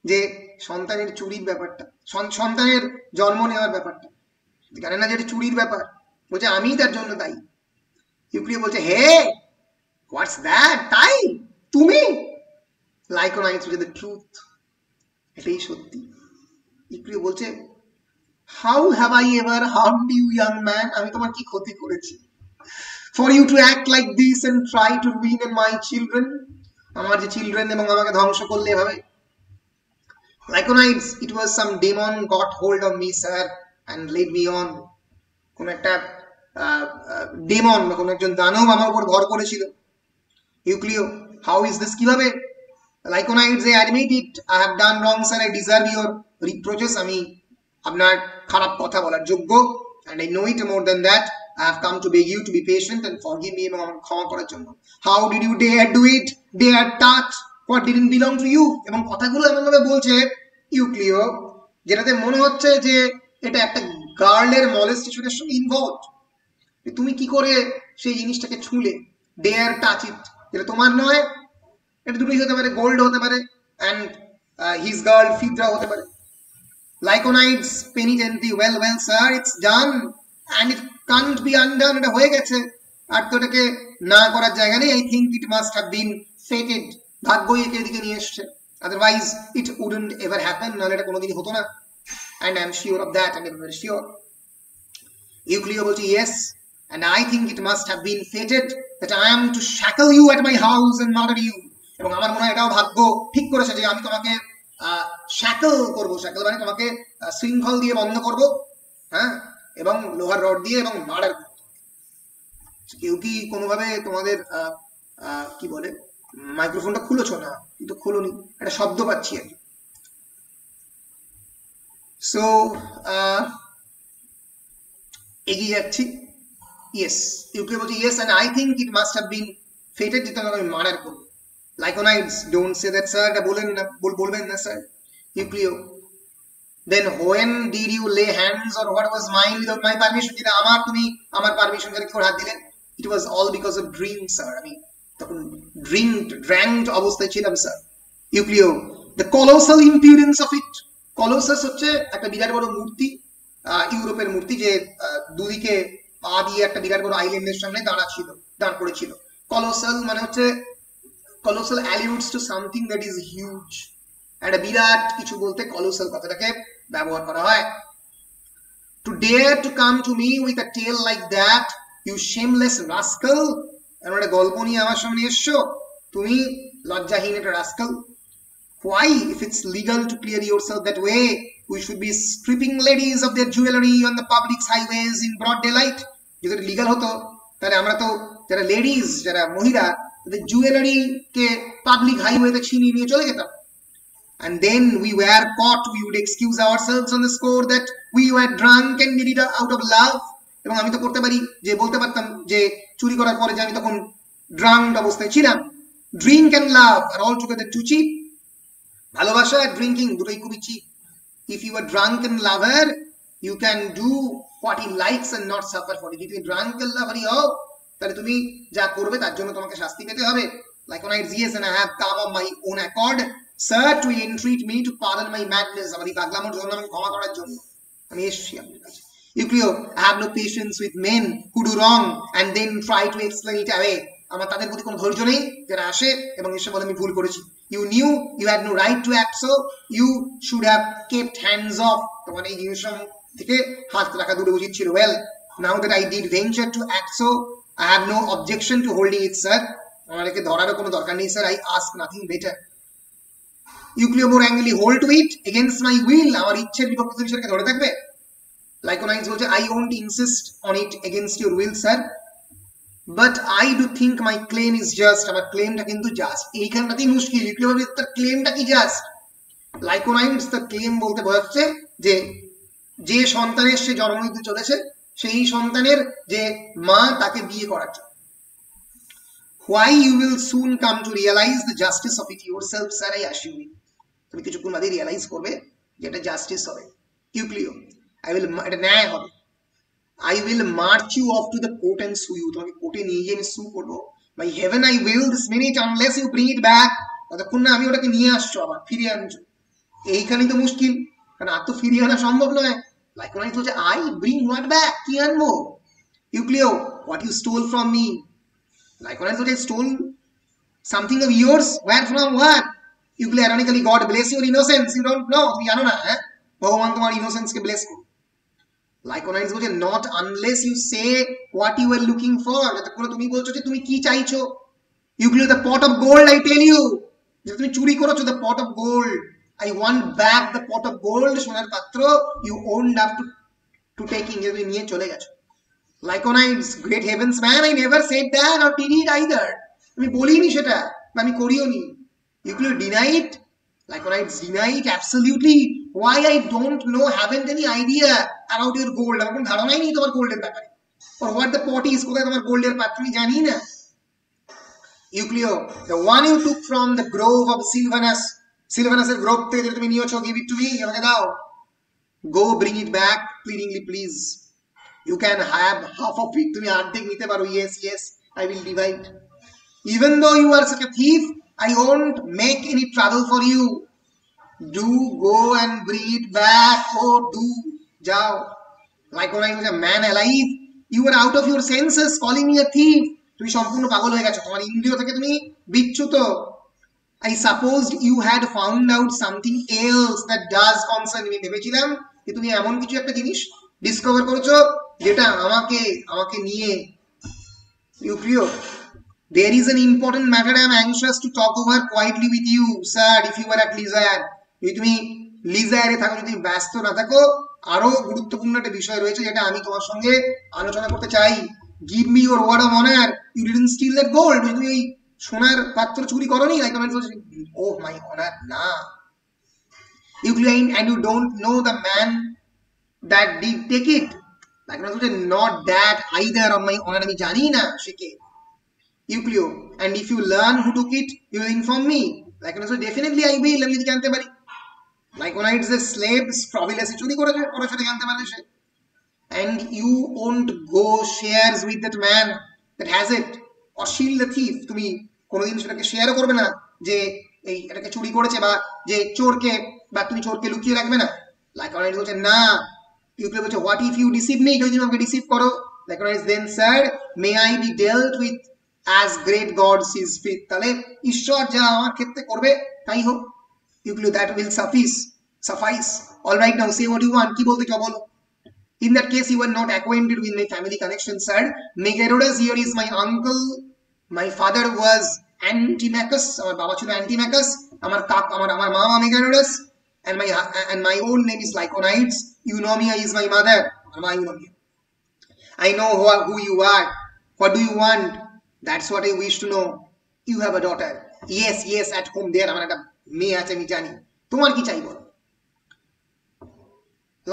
যে সন্তানের চুরির ব্যাপারটা, সন্তানের জন্ম নেওয়ার ব্যাপারটা, জানে না যে এটা চুরির ব্যাপার. বলছে আমি তার জন্য দায়ী. ইউক্লিও বলছে, হে, হোয়াটস দ্যাট? তাই তুমি? Lyconides বলছে, দ্য ট্রুথ, এটাই সত্যি. ইউক্লিও বলছে, how have I ever harmed you, young man? আমি তোমার কি ক্ষতি করেছি? For you to act like this and try to ruin my children, আমার যে চিলড্রেন এবং আমাকে ধ্বংস করলে এভাবে. Lyconides, it was some demon got hold of me, sir, and led me on. কোন একটা ডেমন বা কোন একজন দানব আমার উপর ভর করেছিল. ইউক্লিও, how is this? কিভাবে? Lyconides, I admit it. I have done wrong, sir. I deserve your reproaches. আমি আপনার খারাপ কথা বলার যোগ্য, and I know it more than that. I have come to beg you to be patient and forgive me এবং আমাকে ক্ষমা করার জন্য. How did you dare do it? Dare touch what didn't belong to you? এবং কথাগুলো এমনভাবে বলছে ইউক্লিও যেটাতে মনে হচ্ছে যে এটা একটা গার্লের মলেস্টেশনের সঙ্গে ইনভলভড। তুমি কি করে সেই জিনিসটাকে ছুঁলে, ডেয়ার টাচ ইট, যেটা তোমার নয়। এটা দুটোই হতে পারে, গোল্ড হতে পারে অ্যান্ড হিজ গার্ল ফিদ্রা হতে পারে। Lyconides penitently, well well sir, it's done and it can't be undone. এটা হয়ে গেছে, আর তো এটাকে না করার জায়গা নেই। I think it must have been fated, ভাগ্যই একে এদিকে নিয়ে এসছে, otherwise it wouldn't ever happen, নাহলে এটা কোনোদিনই হতো না। And I am sure of that, I am very sure. Euclio বলছে yes, and I think it must have been fated that I am to shackle you at my house and murder you. এবং আমার মনে হয় এটাও ভাগ্য ঠিক করেছে যে আমি তোমাকে শ্যাকল করবো। শ্যাকল মানে তোমাকে শৃঙ্খল দিয়ে বন্ধ করব, হ্যাঁ, এবং লোহার রড দিয়ে, এবং মার্ডার করবো। কেউ কি কোনোভাবে তোমাদের কি বলে মাইক্রোফোনটা খুলেছো? না, কিন্তু খুলোনি, একটা শব্দ পাচ্ছি আর কি। সো এগিয়ে যাচ্ছি। Yes, ইউক্লিও বলছে yes, and I think it must have been fated যে তোমাকে আমি মার্ডার করবো। লাইকোনাইডস, ডোন্ট সে দ্যাট স্যার, এটা বলবেন না sir. ইউক্লিও, then when did you lay hands on what was mine without my permission? যেটা আমার, তুমি আমার পারমিশন করে কি করে হাত দিলেন? It was all because of drink, sir. আমি তখন ড্রাঙ্কড অবস্থায় ছিলাম sir. Euclio, the colossal impudence of it. Colossus হচ্ছে একটা বিরাট বড় মূর্তি, ইউরোপের মূর্তি, যে দুদিকে পা দিয়ে একটা বিরাট বড় আইল্যান্ডের সামনে দাঁড় করেছিল। কলোসাল মানে হচ্ছে, colossal alludes to something that is huge. একটা বিরাট কিছু বলতে কলোসাল কথাটাকে ব্যবহার করা হয়। To dare to come to me with a tale like that, you shameless rascal. এমন একটা গল্প নিয়ে আমার সামনে এসছো, তুমি লজ্জাহীন একটা rascal. Why, if it's legal to clear yourself that way, we should be stripping ladies of their jewelry on the public highways in broad daylight? যদি লিগাল হতো তাহলে আমরা তো যারা লেডিজ, যারা মহিলা, তাদের জুয়েলারি কে পাবলিক হাইওয়েতে ছিনিয়ে নিয়ে চলে যেতাম। And then we were caught, we would excuse ourselves on the score that we were drunk and did it out of love. এবং আমি তো করতে পারি, যে বলতে পারতাম যে চুরি করার পরে যে আমি তখন ড্রাঙ্কড অবস্থায় ছিলাম। Drink and love are altogether too cheap. ভালোবাসা আর ড্রিঙ্কিং দুটোই খুবই cheap. If you are drunken lover, you can do what he likes and not suffer for it. যদি তুমি ড্রাঙ্কেন লাভারই হও, তাহলে তুমি যা করবে তার জন্য তোমাকে শাস্তি পেতে হবে। লাইকোনাইডস, yes, and I have come of my own accord, sir, to entreat me to pardon my madness. আমার এই পাগলামোর জন্য আমি ক্ষমা করার জন্য আমি এসেছি আপনার কাছে। ইউক্লিও, I have no patience with men who do wrong and then try to explain it away. আমার তাদের প্রতি কোনো ধৈর্য নেই যারা আসে এবং এসে বলে আমি ভুল করেছি। You knew you had no right to act so, you should have kept hands off. তোমার এই জিনিস থেকে হাত রাখা দূরে উচিত ছিল। Well, now that I did venture to act so, I have no objection to holding it, sir. আমার একে ধরারও কোনো দরকার নেই sir. I ask nothing better. ইউক্লিও more angrily, hold to it against my will. আমার ইচ্ছের বিপক্ষে তুমি সেটাকে ধরে থাকবে? লাইকোনাইডস বলছে, I won't insist on it against your will, sir. But I do think my claim is just. আমার ক্লেমটা কিন্তু জাস্ট। এইখানটাতেই মুশকিল, ইউক্লিও ভাবে তার ক্লেমটা কি জাস্ট। লাইকোনাইডস তার ক্লেম বলতে বোঝাচ্ছে যে যে সন্তানের সে জন্ম নিতে চলেছে, সেই সন্তানের যে মা, তাকে বিয়ে করার জন্য। Why, you will soon come to realize the justice of it yourself, sir, I assure you. তুমি কিছুক্ষণ বাদে রিয়ালাইজ করবে যে এটা জাস্টিস হবে। ইউক্লিও, এটা ন্যায় হবে। I will march you off to the court and sue you. তোমাকে কোর্টে নিয়ে গিয়ে আমি সু করবো। By heaven I will this minute, unless you bring it back. ততক্ষণ না আমি ওটাকে নিয়ে আসছো, আবার ফিরিয়ে আনছো। এইখানেই তো মুশকিল, কারণ আর তো ফিরিয়ে আনা সম্ভব নয়। লাইকোনাইডস হচ্ছে, I bring what back? কি আনবো? ইউক্লিও, what you stole from me. লাইকোনাইডস হচ্ছে, I stole something of yours. Where from? What? ইউক্লিও, ironically, God bless your innocence. You don't know, তুমি জানো না, হ্যাঁ, ভগবান তোমার ইনোসেন্সকে ব্লেস করুন। লাইকোনাইডস বলছে, not unless you say what you are looking for. যতক্ষণ তুমি বলছো যে তুমি কি চাইছো। ইউক্লিও, the pot of gold, I tell you. যে তুমি চুরি করেছো, the pot of gold. I want back the pot of gold, সোনার পাত্র you owned up to taking, যে তুমি নিয়ে চলে গেছো। লাইকোনাইডস, great heavens man, I never said that or did it either. আমি বলিনি সেটা, বা আমি করিও নি। ইউক্লিও, deny it? Lyconides deny it absolutely. Why? I don't know, haven't any idea about your gold. আমার কোনো ধারণাই নেই তোমার গোল্ডের ব্যাপারে। or what the pot is, কোথায় তোমার গোল্ডের পাত্র আমি জানি না। Euclio, the one you took from the grove of Sylvanus, Sylvanus এর গ্রোভ থেকে যেটা তুমি নিয়েছো, give it to me, আমাকে দাও। Go bring it back pleadingly, please. You can have half of it, তুমি অর্ধেক নিতে পারো। Yes, yes, I will divide. Even though you are such a thief, I won't make any trouble for you. Do go and bring it back. Oh, do. Jao. Lyconides was a man alive. You were out of your senses calling me a thief. তুমি সম্পূর্ণ পাগল হয়ে গেছো, তোমার ইন্দ্রিয় থেকে তুমি বিচ্যুত। I supposed you had found out something else that does concern me. ভেবেছিলাম যে তুমি এমন কিছু একটা জিনিস ডিসকভার করেছো যেটা আমাকে নিয়ে। Euclio, there is an important matter I am anxious to talk over quietly with you, sir, if you were at leisure. যদি তুমি লিজারে থাকো, যদি ব্যস্ত না থাকো, আরো গুরুত্বপূর্ণ একটা বিষয় রয়েছে যেটা আমি তোমার সঙ্গে আলোচনা করতে চাই। Give me your word of honor, you didn't steal that gold. তুমি এই সোনার পাত্র চুরি করোনি? Lyconides বলছে, oh my honor, না। Euclio, and you don't know the man that did take it? Lyconides বলছে, not that either, on my honor, আমি জানি না সে কে। Euclio, and if you learn who took it, you will inform me. Lyconides বলছে, definitely I will, আমি যদি জানতে পারি। Lyconides এর slave Strobilus চুরি করেছে, পড়াশোনা জানতে পারলে সে। And you won't go shares with that man that has it, or shield the thief. তুমি কোনোদিন সেটাকে শেয়ারও করবে না যে এই এটাকে চুরি করেছে, বা যে চোরকে, বা তুমি চোরকে লুকিয়ে রাখবে না। Lyconides বলছে না। Euclid বলছে, what if you deceive me? যদি আমাকে ডিসিভ করো। Lyconides, then sir, may I be dealt with as great God sees fit. তাহলে ঈশ্বর যা আমার ক্ষেত্রে করবে তাই হোক। Euclid, that will suffice. All right, now say what you want. কি বলতে চাও বলো। In that case, you are not acquainted with my family connection, sir. Megarodus here is my uncle. My father was Antimachus. Our baba chilo Antimachus. Our mama Megarodus. And my own name is Lyconides. Eunomia is my mother. Mama Eunomia. I know who you are. What do you want? That's what I wish to know. You have a daughter. Yes, at home there. আমার একটা মেয়ে আছে, আমি জানি। তোমার কি চাই বলো।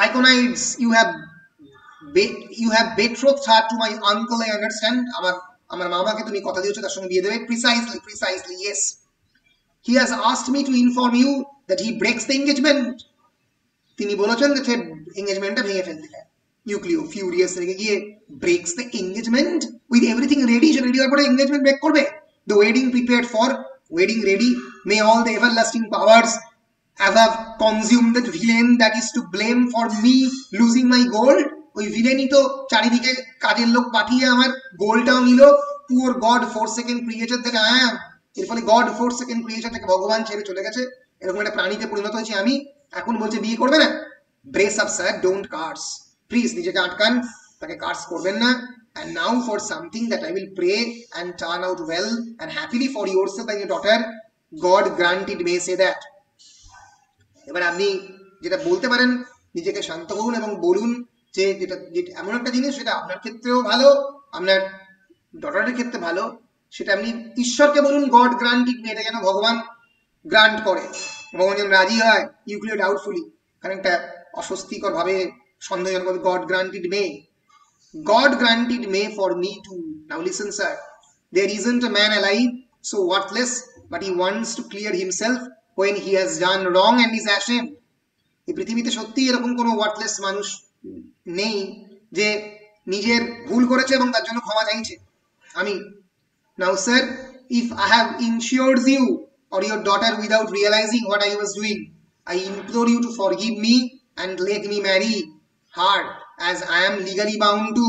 Lyconides, you have betrothed her to my uncle, I understand. আমার মামাকে তুমি কথা দিয়েছো তার সঙ্গে বিয়ে দেবে। Precisely, yes. He has asked me to inform you that he breaks the engagement. তিনি বলেছেন যে এঙ্গেজমেন্টটা ভেঙে ফেলতে চায়। Euclid furious রেগে গিয়ে, breaks the engagement with everything ready, say ready হওয়ার পরে এঙ্গেজমেন্ট ব্রেক করবে? The wedding prepared for, wedding ready, may all the everlasting powers have consumed that villain that is to blame for me losing my gold. ওই ভিলেনই তো চারিদিকে কাজের লোক পাঠিয়ে আমার গোল্ডটাও নিল। পুয়ার গড ফোরসেকেন্ড ক্রিয়েচার থেকে এর ফলে গড ফোরসেকেন্ড ক্রিয়েচার থেকে ভগবান ছেড়ে চলে গেছে, এরকম একটা প্রাণীতে পরিণত হয়েছে আমি। এখন বলছে বিয়ে করবে না। Brace up sir, don't curse. Please নিজেকে আটকান, তাকে কার্স করবেন না। And now for something that I will pray and turn out well and happily for yourself and your daughter, God grant it may say that. এবার আপনি যেটা বলতে পারেন, নিজেকে শান্ত করুন এবং বলুন যে যেটা এমন একটা জিনিস সেটা আপনার ক্ষেত্রেও ভালো, আপনার ডটারের ক্ষেত্রে ভালো, সেটা আপনি ঈশ্বরকে বলুন গড গ্রান্ট ইট মে, এটা যেন ভগবান গ্রান্ট করে, ভগবান যেন রাজি হয়। Euclid ডাউটফুলি, খানিকটা অস্বস্তিকর ভাবে সন্দেহজনক ভাবে, god grant it May, God grant it may for me too. Now listen, sir, there isn't a man alive so worthless, but he wants to clear himself when he has done wrong and is ashamed. এই পৃথিবীতে সত্যি এরকম কোনো worthless মানুষ নেই যে নিজের ভুল করেছে এবং তার জন্য ক্ষমা চাইছে। আমি Now sir, if I have insured you or your daughter without realizing what I was doing, I implore you to forgive me and let me marry her as I am legally bound to.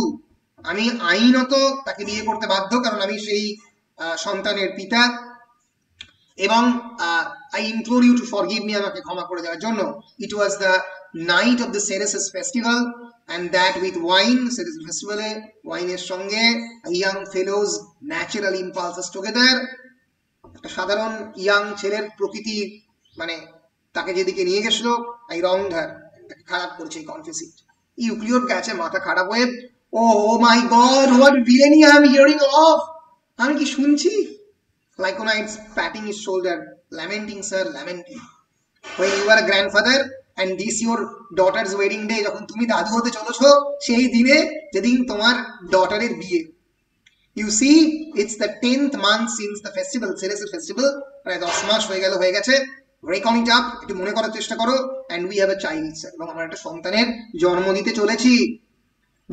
আমি আইনত তাকে বিয়ে করতে বাধ্য, কারণ আমি সেই সন্তানের পিতা, এবং I implore you to forgive me, আমাকে ক্ষমা করে দেওয়ার জন্য। It was the night of the Ceres festival, and that with wine, Ceres festival এ ওয়াইনের সঙ্গে a young fellow's natural impulses together, একটা সাধারণ ইয়াং ছেলের প্রকৃতি, মানে তাকে যেদিকে নিয়ে গেছিল, I wronged her, তাকে খারাপ করেছে, confess it. Euclid কাছে মাথা খারাপ হয়ে, oh my god, what villainy I am hearing of, আমি কি শুনছি? Lyconides patting his shoulder, lamenting sir, lamenting. when you are a grandfather and this your daughter's wedding day, যখন তুমি দাদু হতে চলেছো সেই দিনে যেদিন তোমার ডটারের বিয়ে। You see, it's the 10th month since the festival, Celestial festival, প্রায় 10 মাস হয়ে গেছে। Reckon it up, একটু মনে করার চেষ্টা করো, and we have a child, এবং আমরা একটা সন্তানের জন্ম দিতে চলেছি।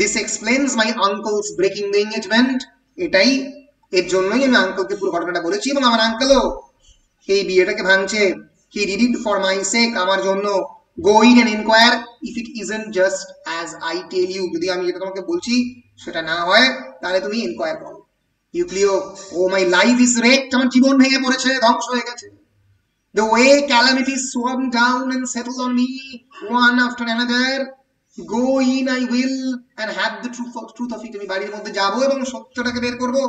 This explains my uncle's breaking the engagement, এটাই এর জন্যই আমি আঙ্কেলকে পুরো ঘটনাটা বলেছি, এবং আমার আঙ্কেলও এই বিয়েটাকে ভাঙছে। He did it for my sake, আমার জন্য। Go in and inquire if it isn't just as I tell you, যদি আমি যেটা তোমাকে বলছি সেটা না হয় তাহলে তুমি ইনকোয়ার করো। ইউক্লিও, ও মাই লাইফ ইজ wrecked, আমার জীবন ভেঙে পড়েছে, ধ্বংস হয়ে গেছে। The way calamities swarm down and settle on me one after another, go in I will and have the truth of it, আমি বাড়ির মধ্যে যাবো এবং সত্যটাকে বের করবো।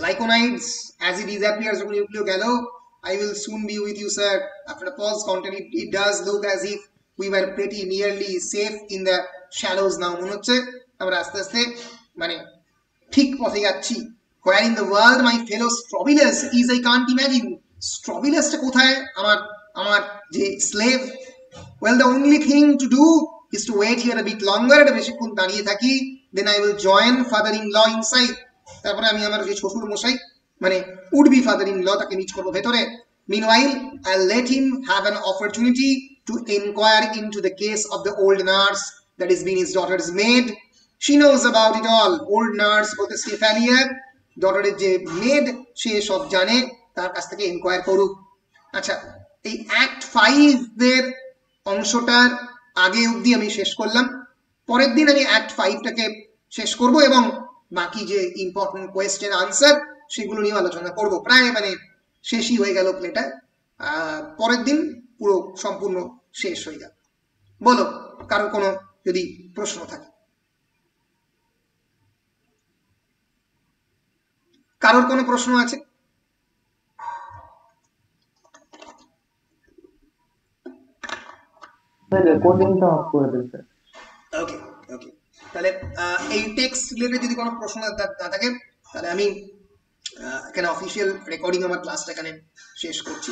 Lyconides, as he disappears, যখন ইউক্লিও গেল, I will soon be with you, sir. After a pause, content, it does look as if we were pretty nearly safe in the shallows now. মনে হচ্ছে আমরা আস্তে আস্তে মানে ঠিক পথে যাচ্ছি। Where in the world my fellow Strobilus is, I can't imagine. Strobilus টা কোথায়, আমার যে slave? Well, the only thing to do is to wait here a bit longer, এটা বেশিক্ষণ দাঁড়িয়ে থাকি, then I will join father-in-law inside. তারপরে আমি আমার যে শ্বশুর মশাই মানে উড বি father-in-law তাকে মিট করবো ভেতরে। Meanwhile, I'll let him have an opportunity to inquire into the case of the old nurse that has been his daughter's maid. She knows about it all. Old nurse বলতে Stefania, ডটারের যে made, সে সব জানে, তার কাছ থেকে inquire করুক। আচ্ছা, এই অ্যাক্ট 5 এর অংশটার আগে অবধি আমি শেষ করলাম। পরের দিন আমি অ্যাক্ট 5টাকে শেষ করব এবং বাকি যে ইম্পর্টেন্ট কোয়েশ্চেন আনসার সেগুলো নিয়ে আলোচনা করব। প্রায় মানে শেষই হয়ে গেল প্লেটা, পরের দিন পুরো সম্পূর্ণ শেষ হয়ে গেল। বলো, কারো কোনো যদি প্রশ্ন থাকে? কারোর কোনো প্রশ্ন আছে? রেকর্ডিংটা অফ করে দিন স্যার। ওকে ওকে, তাহলে এই টেক্সট রিলেটেড যদি কোনো প্রশ্ন না থাকে তাহলে আমি এখানে অফিসিয়াল রেকর্ডিং আমার ক্লাসটা এখানে শেষ করছি।